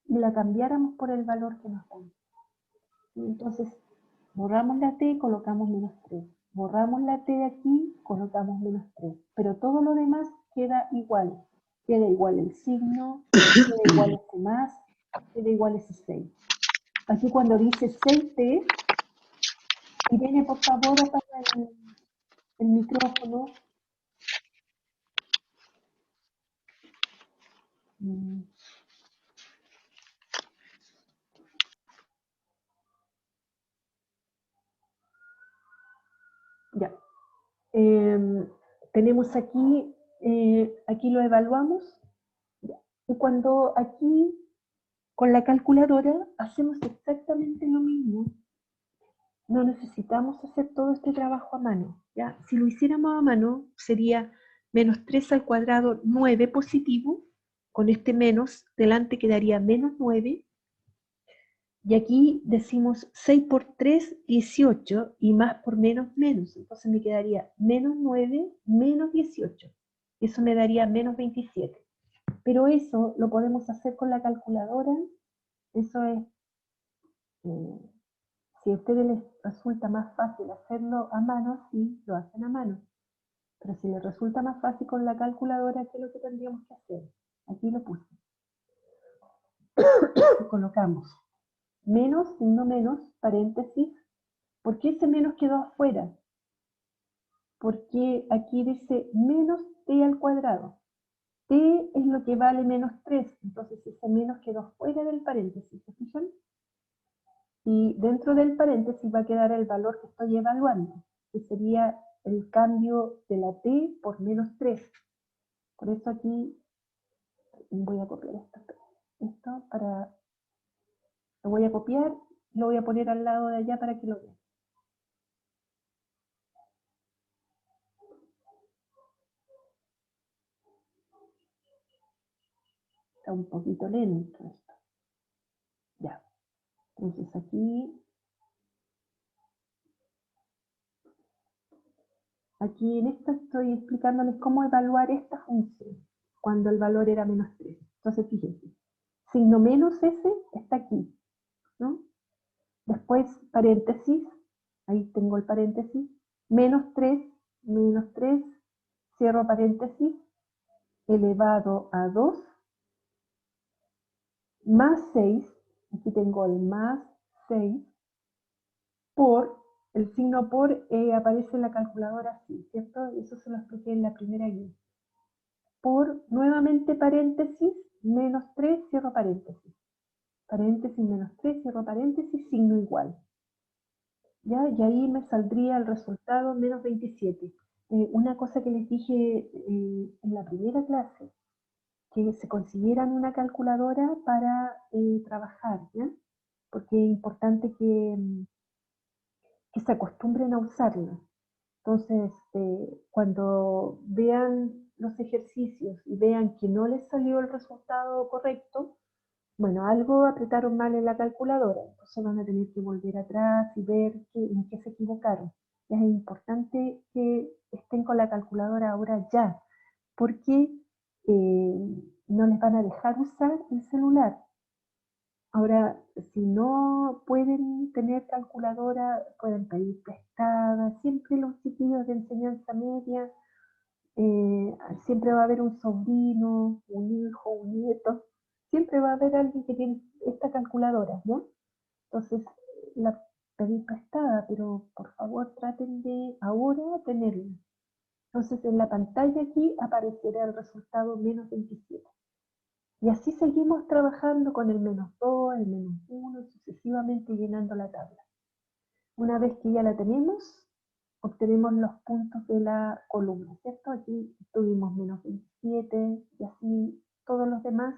y la cambiáramos por el valor que nos dan. Entonces, borramos la t y colocamos menos 3. Borramos la t de aquí, colocamos menos 3. Pero todo lo demás queda igual. Queda igual el signo, queda igual ese más, queda igual ese 6. Aquí cuando dice 6t, Irene, por favor, apaga el micrófono. Ya. Tenemos aquí, aquí lo evaluamos. Y cuando aquí, con la calculadora, hacemos exactamente lo mismo. No necesitamos hacer todo este trabajo a mano. ¿Ya? Si lo hiciéramos a mano, sería menos 3 al cuadrado, 9 positivo. Con este menos, delante quedaría menos 9. Y aquí decimos 6 por 3, 18, y más por menos, menos. Entonces me quedaría menos 9, menos 18. Eso me daría menos 27. Pero eso lo podemos hacer con la calculadora. Eso es Si a ustedes les resulta más fácil hacerlo a mano, sí, lo hacen a mano. Pero si les resulta más fácil con la calculadora, ¿qué es lo que tendríamos que hacer? Aquí lo puse. Colocamos menos, signo menos, paréntesis. ¿Por qué ese menos quedó afuera? Porque aquí dice menos t al cuadrado. T es lo que vale menos 3, entonces ese menos quedó fuera del paréntesis, ¿se fijan? Y dentro del paréntesis va a quedar el valor que estoy evaluando, que sería el cambio de la t por menos 3. Por eso aquí voy a copiar esto para... Lo voy a copiar, lo voy a poner al lado de allá para que lo vean. Está un poquito lento esto. Ya. Entonces aquí en esta estoy explicándoles cómo evaluar esta función cuando el valor era menos 3. Entonces fíjense, signo menos S está aquí, ¿no? Después paréntesis, ahí tengo el paréntesis, menos 3, cierro paréntesis, elevado a 2, más 6, aquí tengo el más 6, por, el signo por aparece en la calculadora así, ¿cierto? Eso se lo expliqué en la primera guía. Por, nuevamente paréntesis, menos 3, cierro paréntesis. Paréntesis, menos 3, cierro paréntesis, signo igual. ¿Ya? Y ahí me saldría el resultado menos 27. Una cosa que les dije en la primera clase, que se consiguieran una calculadora para trabajar, ¿ya? Porque es importante que se acostumbren a usarla. Entonces, cuando vean los ejercicios y vean que no les salió el resultado correcto, bueno, algo apretaron mal en la calculadora, entonces van a tener que volver atrás y ver en qué se equivocaron. Es importante que estén con la calculadora ahora ya, porque no les van a dejar usar el celular. Ahora, si no pueden tener calculadora, pueden pedir prestada. Siempre los chiquillos de enseñanza media, siempre va a haber un sobrino, un hijo, un nieto. Siempre va a haber alguien que tiene esta calculadora, ¿no? Entonces, la pedir prestada, pero por favor traten de ahora tenerla. Entonces, en la pantalla aquí aparecerá el resultado menos 27. Y así seguimos trabajando con el menos 2, el menos 1, sucesivamente llenando la tabla. Una vez que ya la tenemos, obtenemos los puntos de la columna, ¿cierto? Aquí tuvimos menos 27 y así todos los demás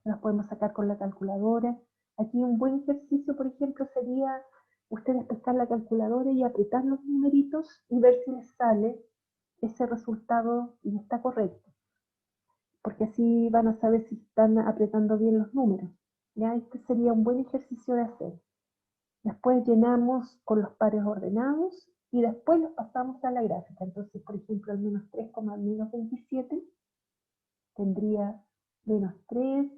los podemos sacar con la calculadora. Aquí un buen ejercicio, por ejemplo, sería ustedes pescar la calculadora y apretar los numeritos y ver si les sale ese resultado y está correcto. Porque así van a saber si están apretando bien los números. ¿Ya? Este sería un buen ejercicio de hacer. Después llenamos con los pares ordenados y después los pasamos a la gráfica. Entonces, por ejemplo, el menos 3, menos 27 tendría menos 3,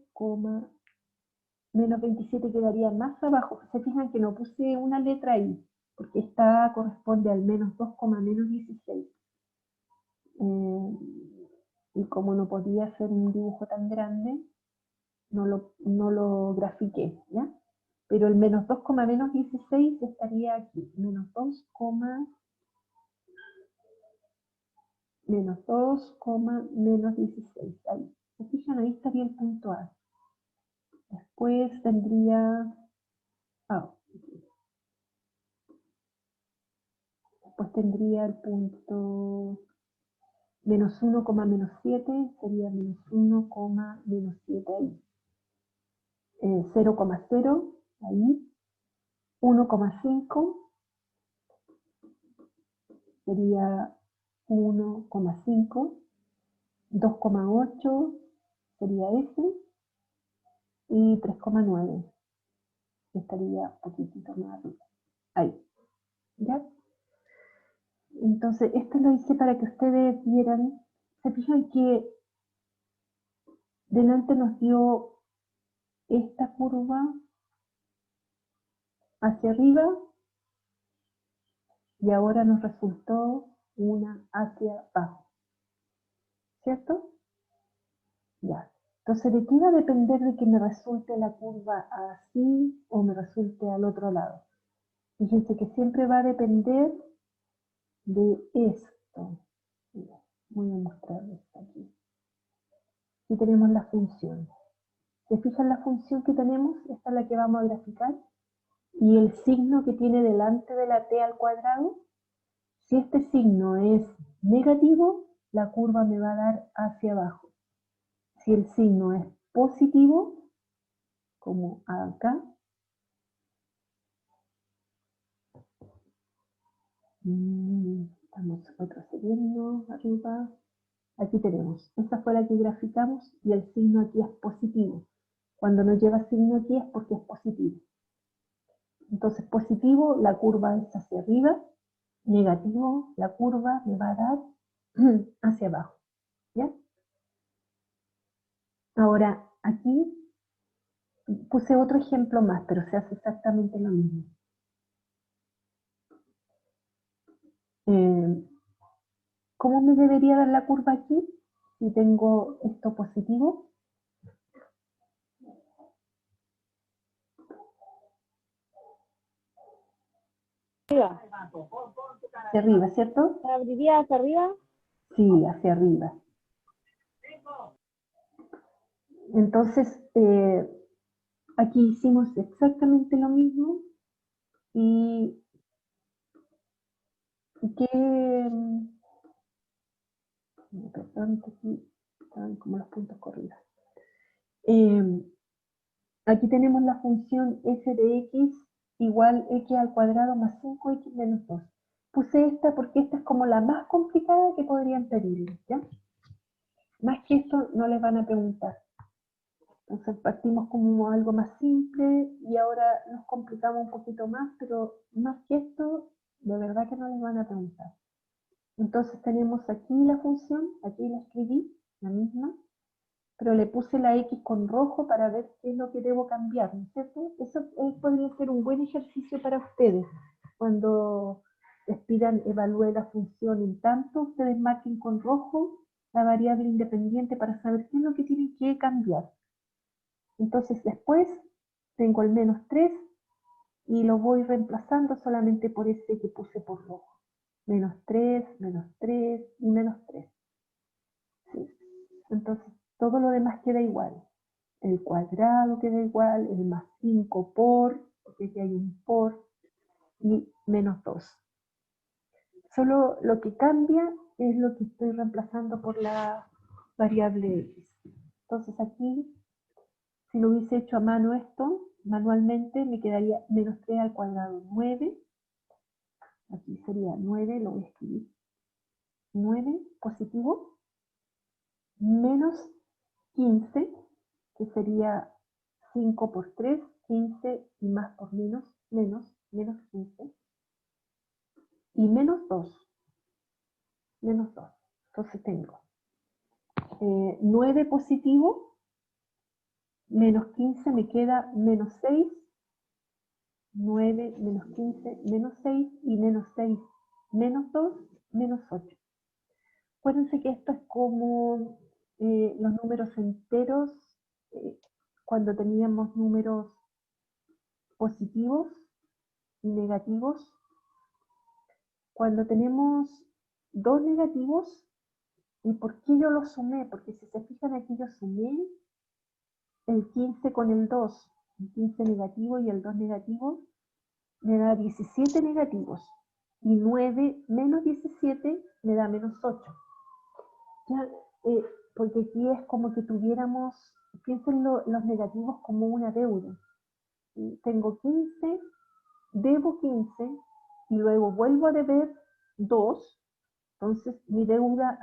menos 27 quedaría más abajo. Se fijan que no puse una letra ahí, porque esta corresponde al menos 2, menos 16. Y como no podía hacer un dibujo tan grande, no lo grafiqué, ¿ya? Pero el menos 2, menos 16 estaría aquí. Menos 2, menos 2, menos 16. Ahí. ¿Se fijan? Ahí estaría el punto A. Después tendría... después tendría el punto... menos 1, menos 7. Sería menos 1, menos 7 ahí. 0,0 ahí. 1,5 sería 1,5, 2,8 sería ese, y 3,9 estaría un poquitito más arriba. Ahí, ¿ya? Entonces, esto lo hice para que ustedes vieran, se fijan que delante nos dio esta curva hacia arriba y ahora nos resultó una hacia abajo. ¿Cierto? Ya. Entonces, ¿de qué va a depender de que me resulte la curva así o me resulte al otro lado? Fíjense que siempre va a depender de esto. Mira, voy a mostrarles aquí. Aquí tenemos la función. ¿Se fijan la función que tenemos? Esta es la que vamos a graficar. Y el signo que tiene delante de la t al cuadrado, si este signo es negativo, la curva me va a dar hacia abajo. Si el signo es positivo, como acá, estamos retrocediendo arriba, aquí tenemos, esta fue la que graficamos y el signo aquí es positivo. Cuando no lleva signo aquí es porque es positivo. Entonces positivo, la curva es hacia arriba, negativo, la curva me va a dar hacia abajo. ¿Ya? Ahora, aquí puse otro ejemplo más, pero se hace exactamente lo mismo. ¿Cómo me debería dar la curva aquí? Si tengo esto positivo. Arriba. Hacia arriba, ¿cierto? ¿Se abriría hacia arriba? Sí, hacia arriba. Entonces, aquí hicimos exactamente lo mismo y que, perdón, que aquí estaban como los puntos corridos. Aquí tenemos la función f de x igual x al cuadrado más 5x menos 2. Puse esta porque esta es como la más complicada que podrían pedirle, ¿ya? Más que esto no les van a preguntar. Entonces partimos como algo más simple y ahora nos complicamos un poquito más, pero más que esto, de verdad que no les van a preguntar. Entonces tenemos aquí la función, aquí la escribí, la misma, pero le puse la X con rojo para ver qué es lo que debo cambiar, ¿no es cierto? Eso podría ser un buen ejercicio para ustedes. Cuando les pidan evalúe la función en tanto, ustedes marquen con rojo la variable independiente para saber qué es lo que tienen que cambiar. Entonces después tengo el menos 3 y lo voy reemplazando solamente por ese que puse por rojo. Menos 3 y menos 3. ¿Sí? Entonces todo lo demás queda igual. El cuadrado queda igual, el más 5 por, porque aquí hay un por, y menos 2. Solo lo que cambia es lo que estoy reemplazando por la variable x. Entonces aquí, si lo hubiese hecho a mano esto, manualmente me quedaría menos 3 al cuadrado, 9. Aquí sería 9, lo voy a escribir. 9 positivo, menos 15, que sería 5 por 3, 15 y más por menos 15. Y menos 2. Entonces tengo 9 positivo, menos 15 me queda menos 6. 9 menos 15, menos 6 y menos 6, menos 2, menos 8. Acuérdense que esto es como los números enteros, cuando teníamos números positivos y negativos. Cuando tenemos dos negativos, ¿y por qué yo los sumé? Porque si se fijan aquí yo sumé el 15 con el 2, el 15 negativo y el 2 negativo, me da 17 negativos. Y 9 menos 17 me da menos 8. Ya, porque aquí es como que tuviéramos, piensen los negativos como una deuda. Tengo 15, debo 15 y luego vuelvo a deber 2, entonces mi deuda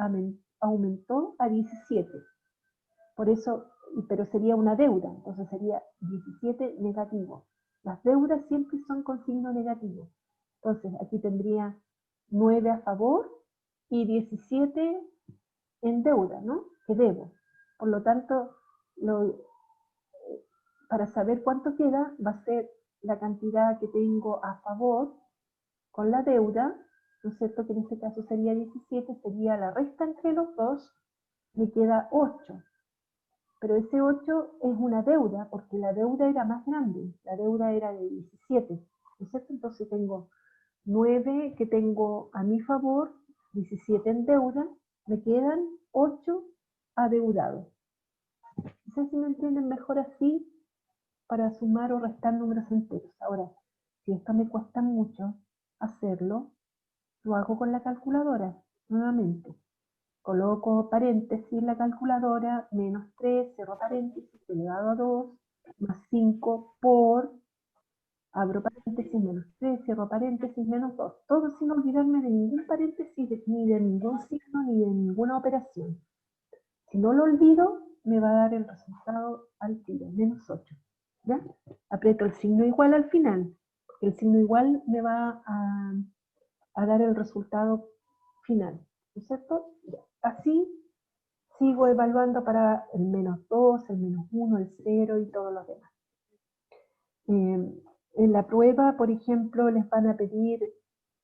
aumentó a 17. Por eso, pero sería una deuda, entonces sería 17 negativo. Las deudas siempre son con signo negativo. Entonces aquí tendría 9 a favor y 17 en deuda, ¿no? Que debo. Por lo tanto, para saber cuánto queda, va a ser la cantidad que tengo a favor con la deuda ¿no es cierto? Que en este caso sería 17, sería la resta entre los dos, me queda 8. Pero ese 8 es una deuda, porque la deuda era más grande, la deuda era de 17, ¿no es cierto? Entonces tengo 9 que tengo a mi favor, 17 en deuda, me quedan 8 adeudados. No sé si me entienden mejor así, para sumar o restar números enteros. Ahora, si esto me cuesta mucho hacerlo, lo hago con la calculadora, nuevamente. Coloco paréntesis en la calculadora, menos 3, cierro paréntesis, elevado a 2, más 5 por, abro paréntesis, menos 3, cierro paréntesis, menos 2. Todo sin olvidarme de ningún paréntesis, ni de ningún signo, ni de ninguna operación. Si no lo olvido, me va a dar el resultado al tiro, menos 8. ¿Ya? Aprieto el signo igual al final, porque el signo igual me va a dar el resultado final, ¿no es cierto? Ya. Así sigo evaluando para el menos 2, el menos 1, el 0 y todos los demás. En la prueba, por ejemplo, les van a pedir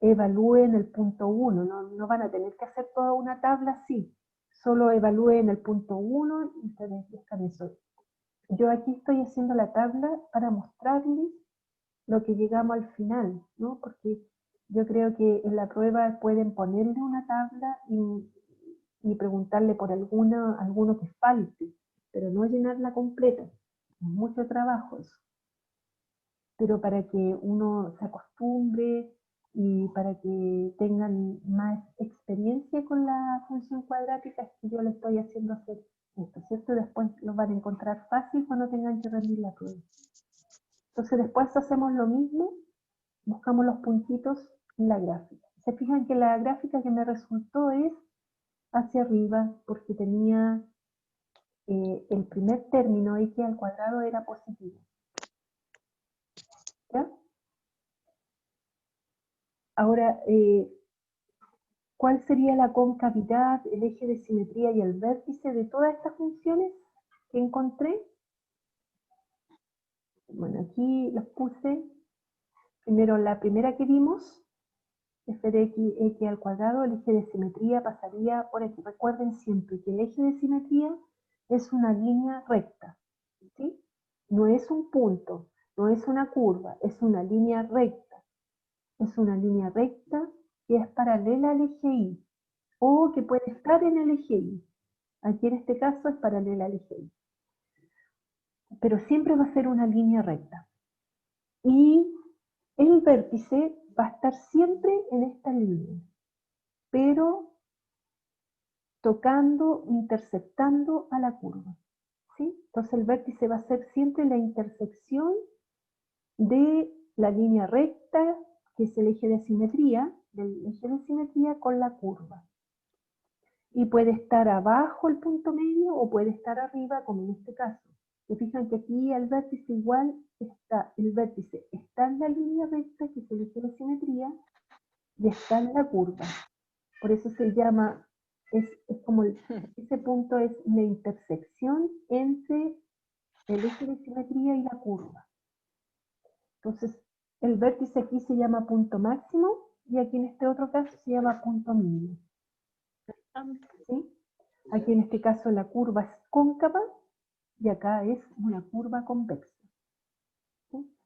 evalúen el punto 1, no van a tener que hacer toda una tabla así, solo evalúen el punto 1 y ustedes buscan eso. Yo aquí estoy haciendo la tabla para mostrarles lo que llegamos al final, ¿no? Porque yo creo que en la prueba pueden ponerle una tabla y preguntarle por alguno que falte, pero no llenarla completa. Es mucho trabajo eso. Pero para que uno se acostumbre y para que tengan más experiencia con la función cuadrática, es que yo le estoy haciendo hacer esto, ¿cierto? Después lo van a encontrar fácil cuando tengan que rendir la prueba. Entonces después hacemos lo mismo, buscamos los puntitos en la gráfica. Se fijan que la gráfica que me resultó es hacia arriba, porque tenía el primer término, x al cuadrado, era positivo. ¿Ya? Ahora, ¿cuál sería la concavidad, el eje de simetría y el vértice de todas estas funciones que encontré? Bueno, aquí los puse. Primero, la primera que vimos, f de x al cuadrado, el eje de simetría pasaría por aquí. Recuerden siempre que el eje de simetría es una línea recta, ¿sí? No es un punto, no es una curva, es una línea recta. Es una línea recta que es paralela al eje Y, o que puede estar en el eje Y. Aquí en este caso es paralela al eje Y. Pero siempre va a ser una línea recta. Y el vértice va a estar siempre en esta línea, pero tocando, interceptando a la curva, ¿sí? Entonces el vértice va a ser siempre la intersección de la línea recta, que es el eje de simetría, del eje de simetría con la curva. Y puede estar abajo el punto medio o puede estar arriba, como en este caso. Se fijan que aquí el vértice igual está, el vértice está en la línea recta, que es el eje de simetría, y está en la curva. Por eso se llama, es como ese punto es la intersección entre el eje de simetría y la curva. Entonces, el vértice aquí se llama punto máximo y aquí en este otro caso se llama punto mínimo. ¿Sí? Aquí en este caso la curva es cóncava y acá es una curva convexa. ¿Sí?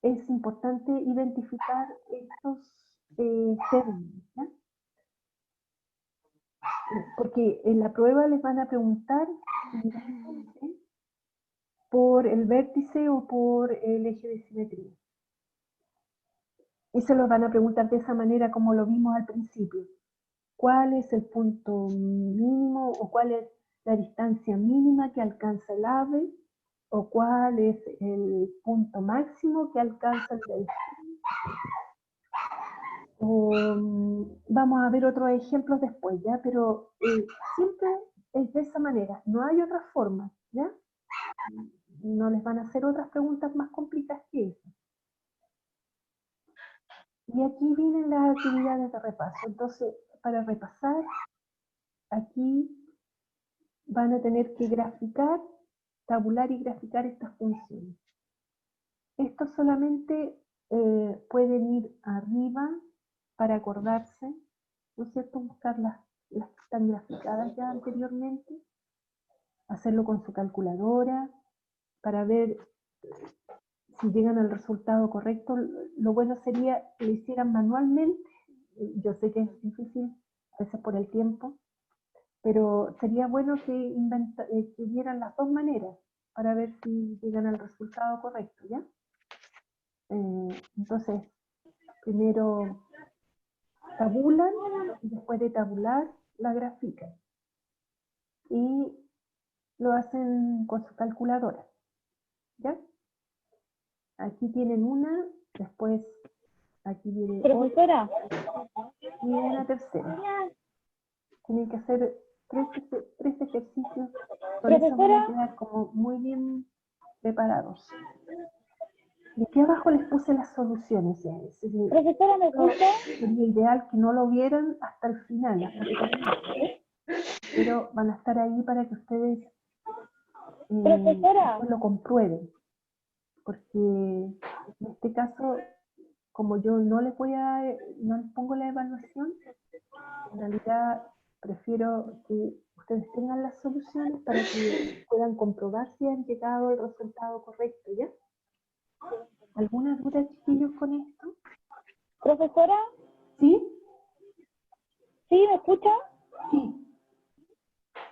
Es importante identificar estos términos, ¿ya? Porque en la prueba les van a preguntar por el vértice o por el eje de simetría. Y se los van a preguntar de esa manera como lo vimos al principio. ¿Cuál es el punto mínimo o cuál es la distancia mínima que alcanza el ave? ¿O cuál es el punto máximo que alcanza el delfín? Vamos a ver otros ejemplos después, ¿ya? Pero siempre es de esa manera, no hay otra forma, ¿ya? No les van a hacer otras preguntas más complicadas que eso. Y aquí vienen las actividades de repaso. Entonces, para repasar, aquí van a tener que graficar, tabular y graficar estas funciones. Esto solamente pueden ir arriba para acordarse, ¿no es cierto? Buscar las que están graficadas ya anteriormente, hacerlo con su calculadora para ver si llegan al resultado correcto. Lo bueno sería que lo hicieran manualmente. Yo sé que es difícil, a veces por el tiempo, pero sería bueno que vieran las dos maneras para ver si llegan al resultado correcto, ¿ya? Entonces, primero tabulan y después de tabular la grafican. Y lo hacen con su calculadora, ¿ya? Aquí tienen una, después aquí viene otra Profesora, y una tercera. Tienen que hacer tres ejercicios, con eso van a profesora, quedar como muy bien preparados. Y aquí abajo les puse las soluciones. Ya. profesora, ¿me escucha? Sería ideal que no lo vieran hasta el final, hasta el final, pero van a estar ahí para que ustedes Profesora, después lo comprueben. Porque en este caso, como yo no les pongo la evaluación, en realidad prefiero que ustedes tengan las soluciones para que puedan comprobar si han llegado al resultado correcto, ¿ya? ¿Alguna duda, chiquillos, con esto? profesora, ¿Sí? ¿sí me escucha? Sí.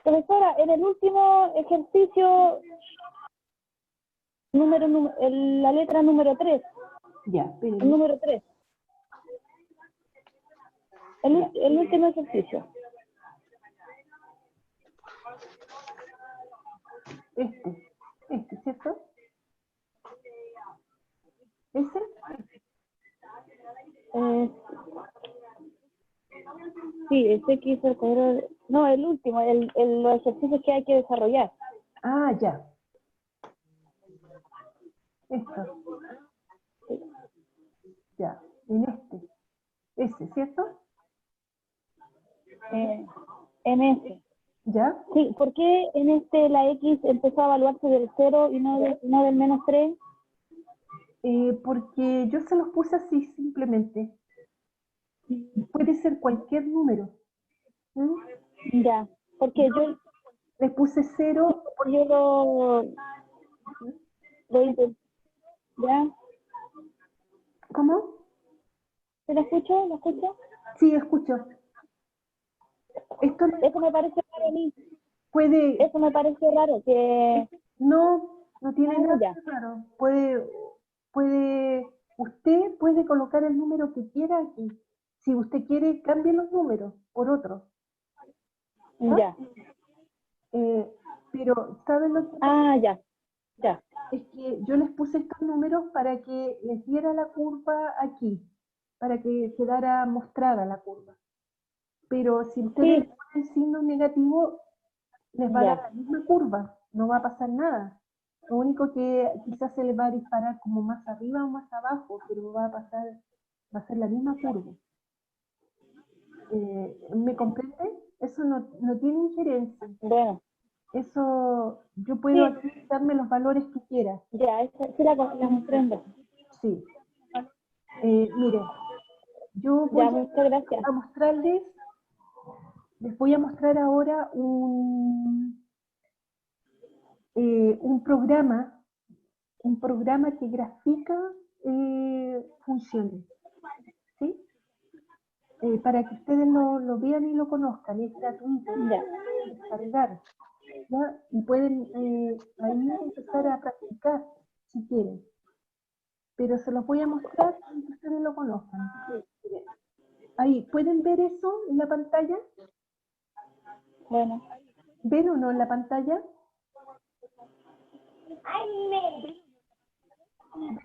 Profesora, en el último ejercicio, la letra número 3, Ya, el espérenme. número 3. El último ejercicio. Este, ¿cierto? ¿Ese? Sí, ese que hizo el cuadro. No, el último, los ejercicios que hay que desarrollar. Ah, ya. Esto. Ya, en este. Ese, ¿cierto? En ese. ¿Ya? Sí, ¿por qué en este la X empezó a evaluarse del 0 y no del menos 3? Porque yo se los puse así simplemente. Puede ser cualquier número. ¿Mm? Ya, porque yo Les puse 0. lo intenté. ¿Ya? ¿Cómo? ¿Se lo escucho? ¿Lo escucho? Sí, escucho. Esto Eso me parece raro a mí. puede, Eso me parece raro, que... no tiene nada ya. de raro. Usted puede colocar el número que quiera aquí. Si usted quiere, cambie los números por otros. Ya. Pero, ¿saben lo que Ah, ya. Ya. es que yo les puse estos números para que les diera la curva aquí, para que quedara mostrada la curva. Pero si ustedes Sí. ponen signo negativo, les va a dar Ya. la misma curva, no va a pasar nada. Lo único que quizás se les va a disparar como más arriba o más abajo, pero va a ser la misma curva. ¿Me comprende? Eso no tiene injerencia. Bueno. Eso, yo puedo Sí. aquí darme los valores que quiera. Ya, esa sí la comprendo. Sí. Mire, yo voy Ya, muchas gracias. a mostrarles, les voy a mostrar ahora un programa que grafica funciones, ¿sí? Para que ustedes lo vean y lo conozcan, es gratuito, Ya. pueden descargar, ¿ya? Y pueden ahí empezar a practicar si quieren. Pero se los voy a mostrar para que ustedes lo conozcan. Miren, ahí, ¿pueden ver eso en la pantalla? Bueno. ¿Ven o no en la pantalla?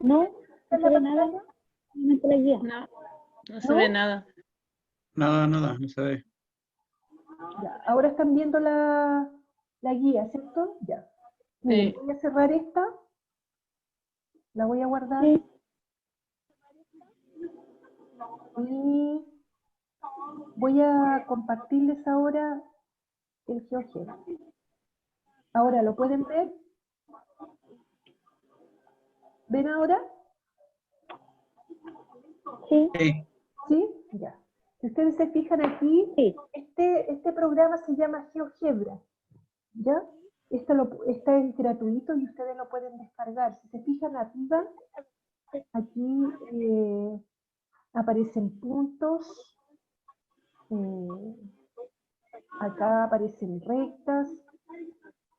¿No? ¿No ¿En se la ve nada? pantalla? No la guía. No se ve nada. Nada, no se ve. Ya, ahora están viendo la guía, ¿cierto? Ya. Miren, Sí. voy a cerrar esta, la voy a guardar Sí. y voy a compartirles ahora el GeoGebra. Ahora, ¿lo pueden ver? ¿Ven ahora? Sí, Sí. ¿Sí? Ya. Si ustedes se fijan aquí, sí. este programa se llama GeoGebra, ¿ya? Este es gratuito y ustedes lo pueden descargar. Si se fijan arriba, aquí aparecen puntos, acá aparecen rectas,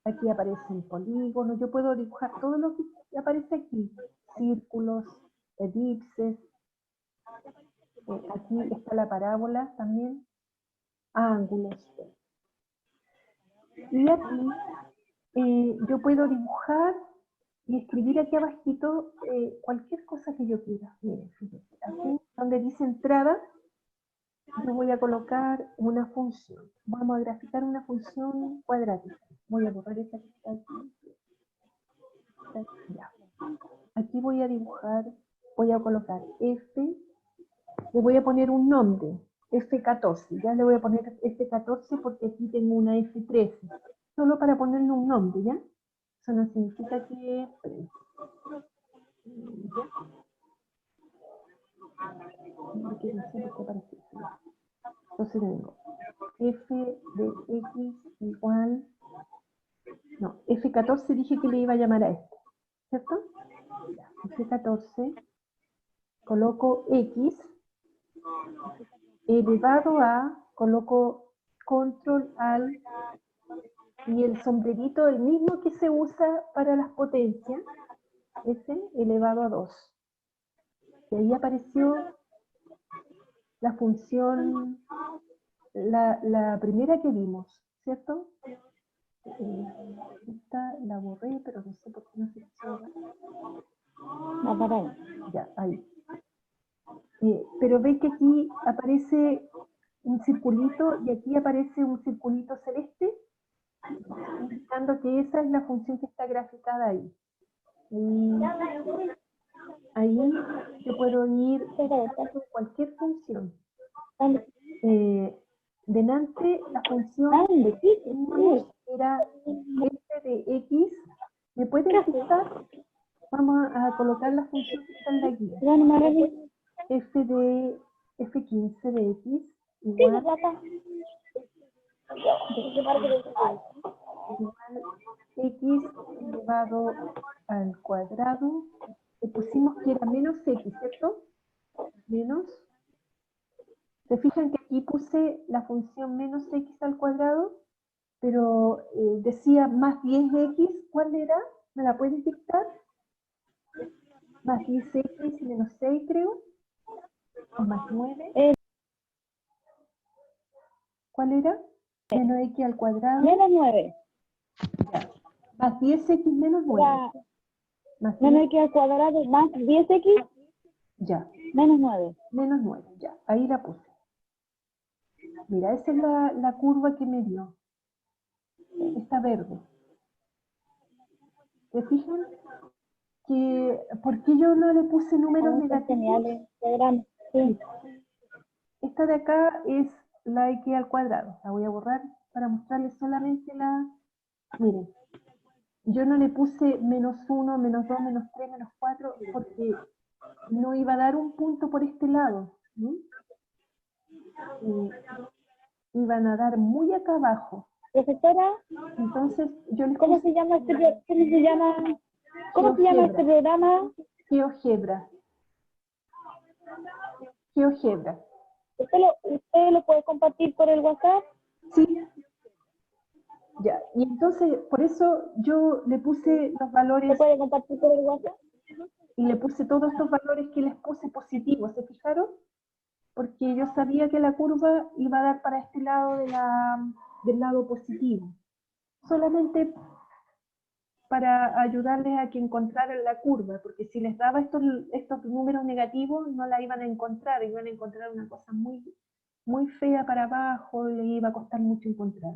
aquí aparecen polígonos. Yo puedo dibujar todo lo que aparece aquí, círculos, elipses. Aquí está la parábola también, ángulos. Y aquí yo puedo dibujar y escribir aquí abajito cualquier cosa que yo quiera. Miren, fíjense, aquí donde dice entrada, yo voy a colocar una función. Vamos a graficar una función cuadrática. Voy a borrar esta que está aquí. Ya. Aquí voy a dibujar, voy a colocar F, le voy a poner un nombre, F14. Ya le voy a poner F14 porque aquí tengo una F13. Solo para ponerle un nombre, ¿ya? Eso no significa que... Porque no sé por qué aparece eso, ya. Entonces tengo F de X igual... No, F14 dije que le iba a llamar a esto, ¿cierto? Ya, F14, coloco X, elevado a, coloco control al, y el sombrerito, el mismo que se usa para las potencias, ese elevado a 2. Y ahí apareció la función, la primera que vimos, ¿cierto? Esta la borré, pero no sé por qué no se puso. La parábola. Ya, ahí. Pero veis que aquí aparece un circulito y aquí aparece un circulito celeste, indicando que esa es la función que está graficada ahí. Y ahí yo puedo ir con cualquier función. Delante la función ¿Dónde? que teníamos era f de x. ¿Me pueden fijar? Vamos a colocar la función que está en la guía. Ya no me agarré. F de f15 de x Sí, igual, papá. igual x elevado al cuadrado. Le pusimos que era menos x, ¿cierto? Menos. ¿Se fijan que aquí puse la función menos x al cuadrado? Pero decía más 10x, ¿cuál era? ¿Me la puedes dictar? Más 10x menos 6, creo. O más 9. ¿Cuál era? Menos x al cuadrado. Menos 9. Ya. Más 10x menos 9. Más 10, Menos x al cuadrado más 10x ya. menos 9. Menos 9, ya. Ahí la puse. Mira, esa es la curva que me dio. Está verde. ¿Se fijan? ¿Por qué yo no le puse números negativos? Geniales, programas. Sí. Esta de acá es la x al cuadrado. La voy a borrar para mostrarles solamente la... Miren, yo no le puse menos 1, menos 2, menos 3, menos 4, porque no iba a dar un punto por este lado. Iban a dar muy acá abajo. Profesora, Entonces, yo les ¿cómo puse se llama ¿Cómo se llama este programa? GeoGebra. GeoGebra. ¿Usted lo puede compartir por el WhatsApp? Sí. Ya, y entonces, por eso yo le puse los ¿Se valores puede compartir por el WhatsApp? y le puse todos estos valores que les puse positivos, ¿se fijaron? Porque yo sabía que la curva iba a dar para este lado del lado positivo. Solamente para ayudarles a que encontraran la curva, porque si les daba estos números negativos, no la iban a encontrar, iban a encontrar una cosa muy, muy fea para abajo y les iba a costar mucho encontrar.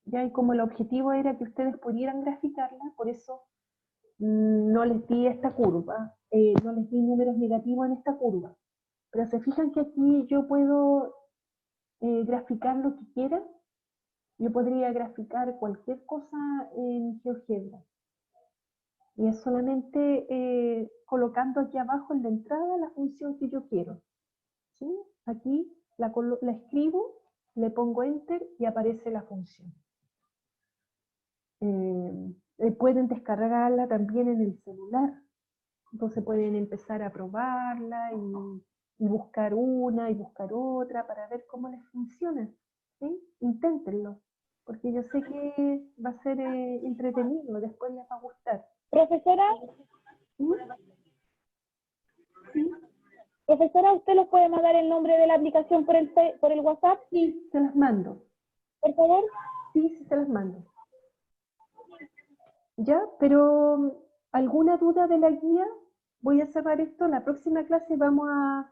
Ya, y como el objetivo era que ustedes pudieran graficarla, por eso no les di esta curva, no les di números negativos en esta curva. Pero se fijan que aquí yo puedo graficar lo que quiera. Yo podría graficar cualquier cosa en GeoGebra. Y es solamente colocando aquí abajo en la entrada la función que yo quiero. ¿Sí? Aquí la escribo, le pongo Enter y aparece la función. Pueden descargarla también en el celular. Entonces pueden empezar a probarla y buscar una y buscar otra para ver cómo les funciona. ¿Sí? Inténtenlo, porque yo sé que va a ser entretenido, después les va a gustar. Profesora, ¿Sí? ¿Sí? profesora, ¿usted nos puede mandar el nombre de la aplicación por el WhatsApp, Sí, se las mando. por favor? Sí, sí, se las mando. ¿Ya? Pero ¿alguna duda de la guía? Voy a cerrar esto. La próxima clase vamos a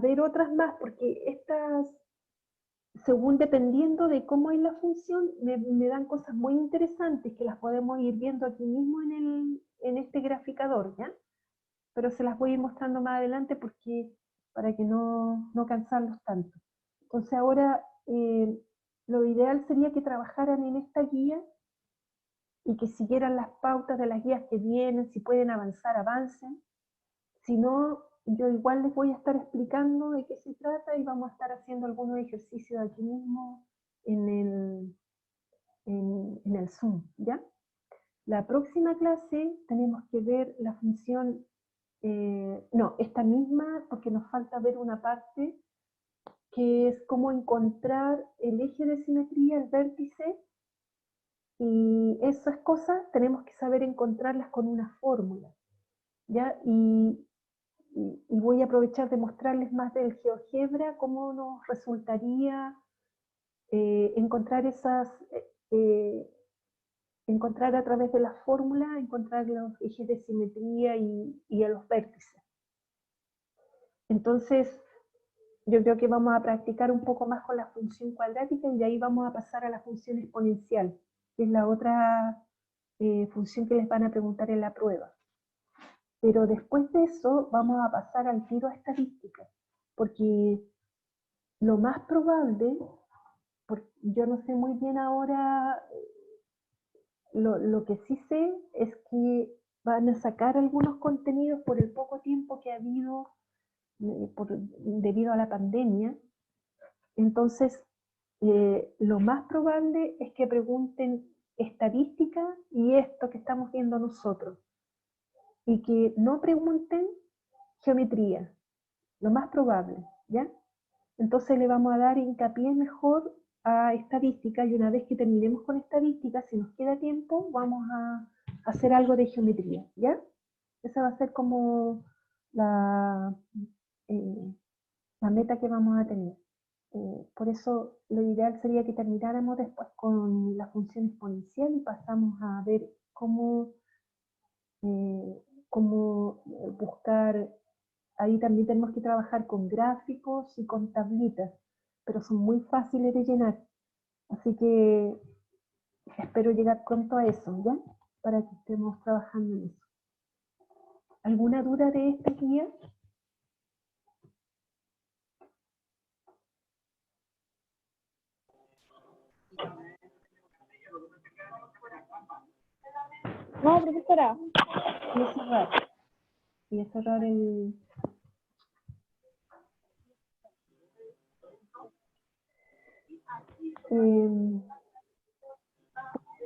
ver otras más, porque estas, según dependiendo de cómo es la función, me dan cosas muy interesantes que las podemos ir viendo aquí mismo en este graficador, ¿ya? Pero se las voy a ir mostrando más adelante para que no cansarlos tanto. Entonces ahora lo ideal sería que trabajaran en esta guía y que siguieran las pautas de las guías que vienen, si pueden avanzar, avancen. Si no, yo igual les voy a estar explicando de qué se trata y vamos a estar haciendo algunos ejercicios aquí mismo en el Zoom, ¿ya? La próxima clase tenemos que ver la función, no, esta misma, porque nos falta ver una parte que es cómo encontrar el eje de simetría, el vértice, y esas cosas tenemos que saber encontrarlas con una fórmula, ¿ya? Y voy a aprovechar de mostrarles más del GeoGebra, cómo nos resultaría encontrar encontrar a través de la fórmula, encontrar los ejes de simetría y a los vértices. Entonces, yo creo que vamos a practicar un poco más con la función cuadrática y de ahí vamos a pasar a la función exponencial, que es la otra función que les van a preguntar en la prueba. Pero después de eso vamos a pasar al tiro a estadística, porque lo más probable, yo no sé muy bien ahora, lo que sí sé es que van a sacar algunos contenidos por el poco tiempo que ha habido debido a la pandemia. Entonces, lo más probable es que pregunten estadística y esto que estamos viendo nosotros, y que no pregunten geometría, lo más probable, ¿ya? Entonces le vamos a dar hincapié mejor a estadística y una vez que terminemos con estadística, si nos queda tiempo, vamos a hacer algo de geometría, ¿ya? Esa va a ser como la meta que vamos a tener. Por eso lo ideal sería que termináramos después con la función exponencial y pasamos a ver cómo buscar. Ahí también tenemos que trabajar con gráficos y con tablitas, pero son muy fáciles de llenar. Así que espero llegar pronto a eso, ¿ya? Para que estemos trabajando en eso. ¿Alguna duda de esta guía? No, profesora. Voy a cerrar el...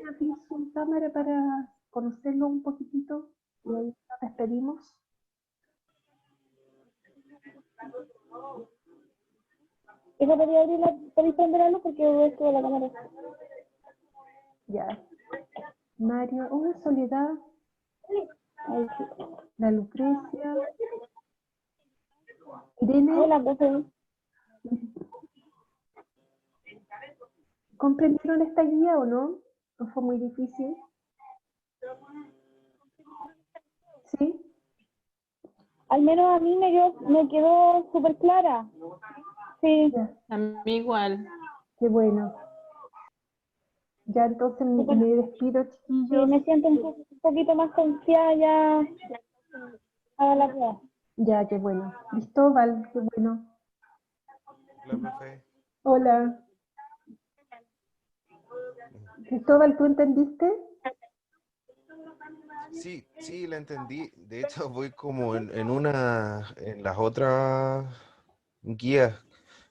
abrir su cámara para conocerlo un poquitito y ahí nos despedimos. Eso podría prender la luz porque esto de la cámara. Ya. Mario, Soledad, la Lucrecia, Irene. Hola, profe. ¿Comprendieron esta guía o no? ¿No fue muy difícil? ¿Sí? Al menos a mí me quedó súper clara. Sí. Ya, A mí igual. qué bueno. Ya entonces me despido, Sí, chiquillos. me siento un poquito más confiada ya a la prueba. Ya, qué bueno. Cristóbal, qué bueno. Hola, profe. Hola. Cristóbal, ¿tú entendiste? Sí, sí, la entendí. De hecho, voy como en las otras guías,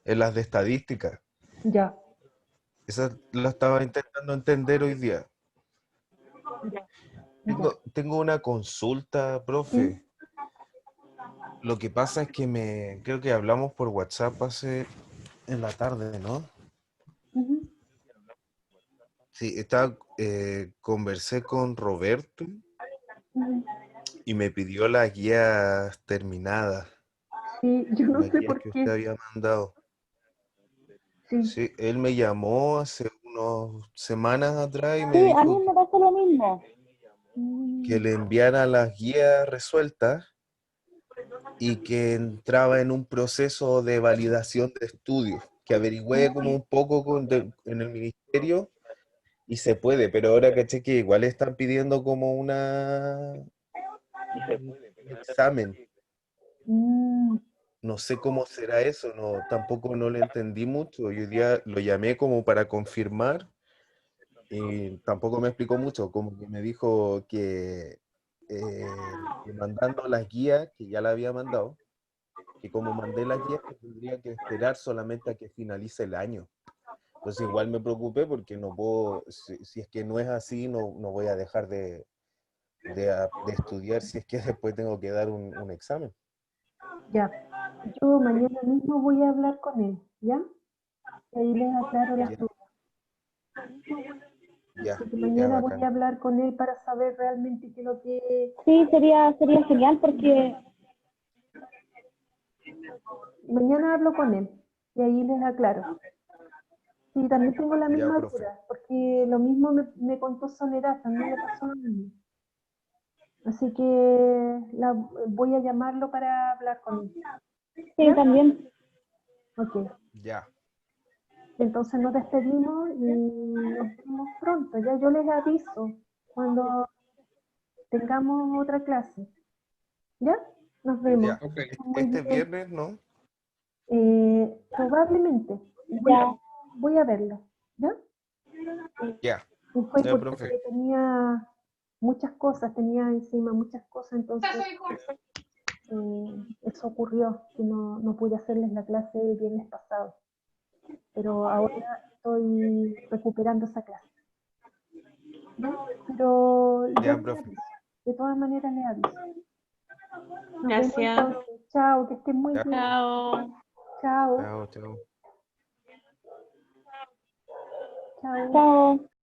en las de estadística. Ya, Esa la estaba intentando entender hoy día. ya. Tengo una consulta, Sí. profe. Lo que pasa es que creo que hablamos por WhatsApp en la tarde, ¿no? Ujú, Sí, conversé con Roberto ujú. y me pidió las guías terminadas, Sí, yo no las sé guías por que usted qué. había mandado. Sí. Sí, él me llamó hace unas semanas atrás y me Sí, a mí dijo me pasa lo mismo. que Mm, le enviara las guías resueltas y que entraba en un proceso de validación de estudios, que averigüé como un poco en el ministerio y se puede, pero ahora caché que igual están pidiendo como un examen. mm, No sé cómo será eso, no, tampoco no le entendí mucho. Y hoy día lo llamé como para confirmar y tampoco me explicó mucho, como que me dijo que mandando las guías, que ya la había mandado, que como mandé las guías, que tendría que esperar solamente a que finalice el año. Entonces igual me preocupé porque no puedo, si es que no es así, no voy a dejar de estudiar si es que después tengo que dar un examen. ya. Yo mañana mismo voy a hablar con él, ¿ya? Y ahí les aclaro las Ya, dudas. ya, Porque ya, mañana voy a bacán. hablar con él para saber realmente qué es lo que... Sí, sería genial porque Mañana hablo con él y ahí les aclaro. Sí, también tengo la Ya, misma profe. duda, porque lo mismo me contó Soledad, también le pasó lo mismo. Así que voy a llamarlo para hablar con él. sí, ¿Ya? también. Ok. Ya, Entonces nos despedimos y nos vemos pronto. Ya yo les aviso cuando tengamos otra clase. ¿Ya? Nos vemos. ya. Que estén muy Este bien. viernes, ¿no? Probablemente. Ya, Voy a verlo. ¿Ya? Ya, Y fue ya, porque profe. tenía muchas cosas, tenía encima muchas cosas, entonces eso ocurrió, que no pude hacerles la clase el viernes pasado, pero ahora estoy recuperando esa clase, ¿ya? Pero yo Ya, les profe. aviso, de todas maneras les aviso. Nos vemos Gracias. entonces, chao, que estén muy Ya, bien, Chao. chao, chao, chao. chao. chao.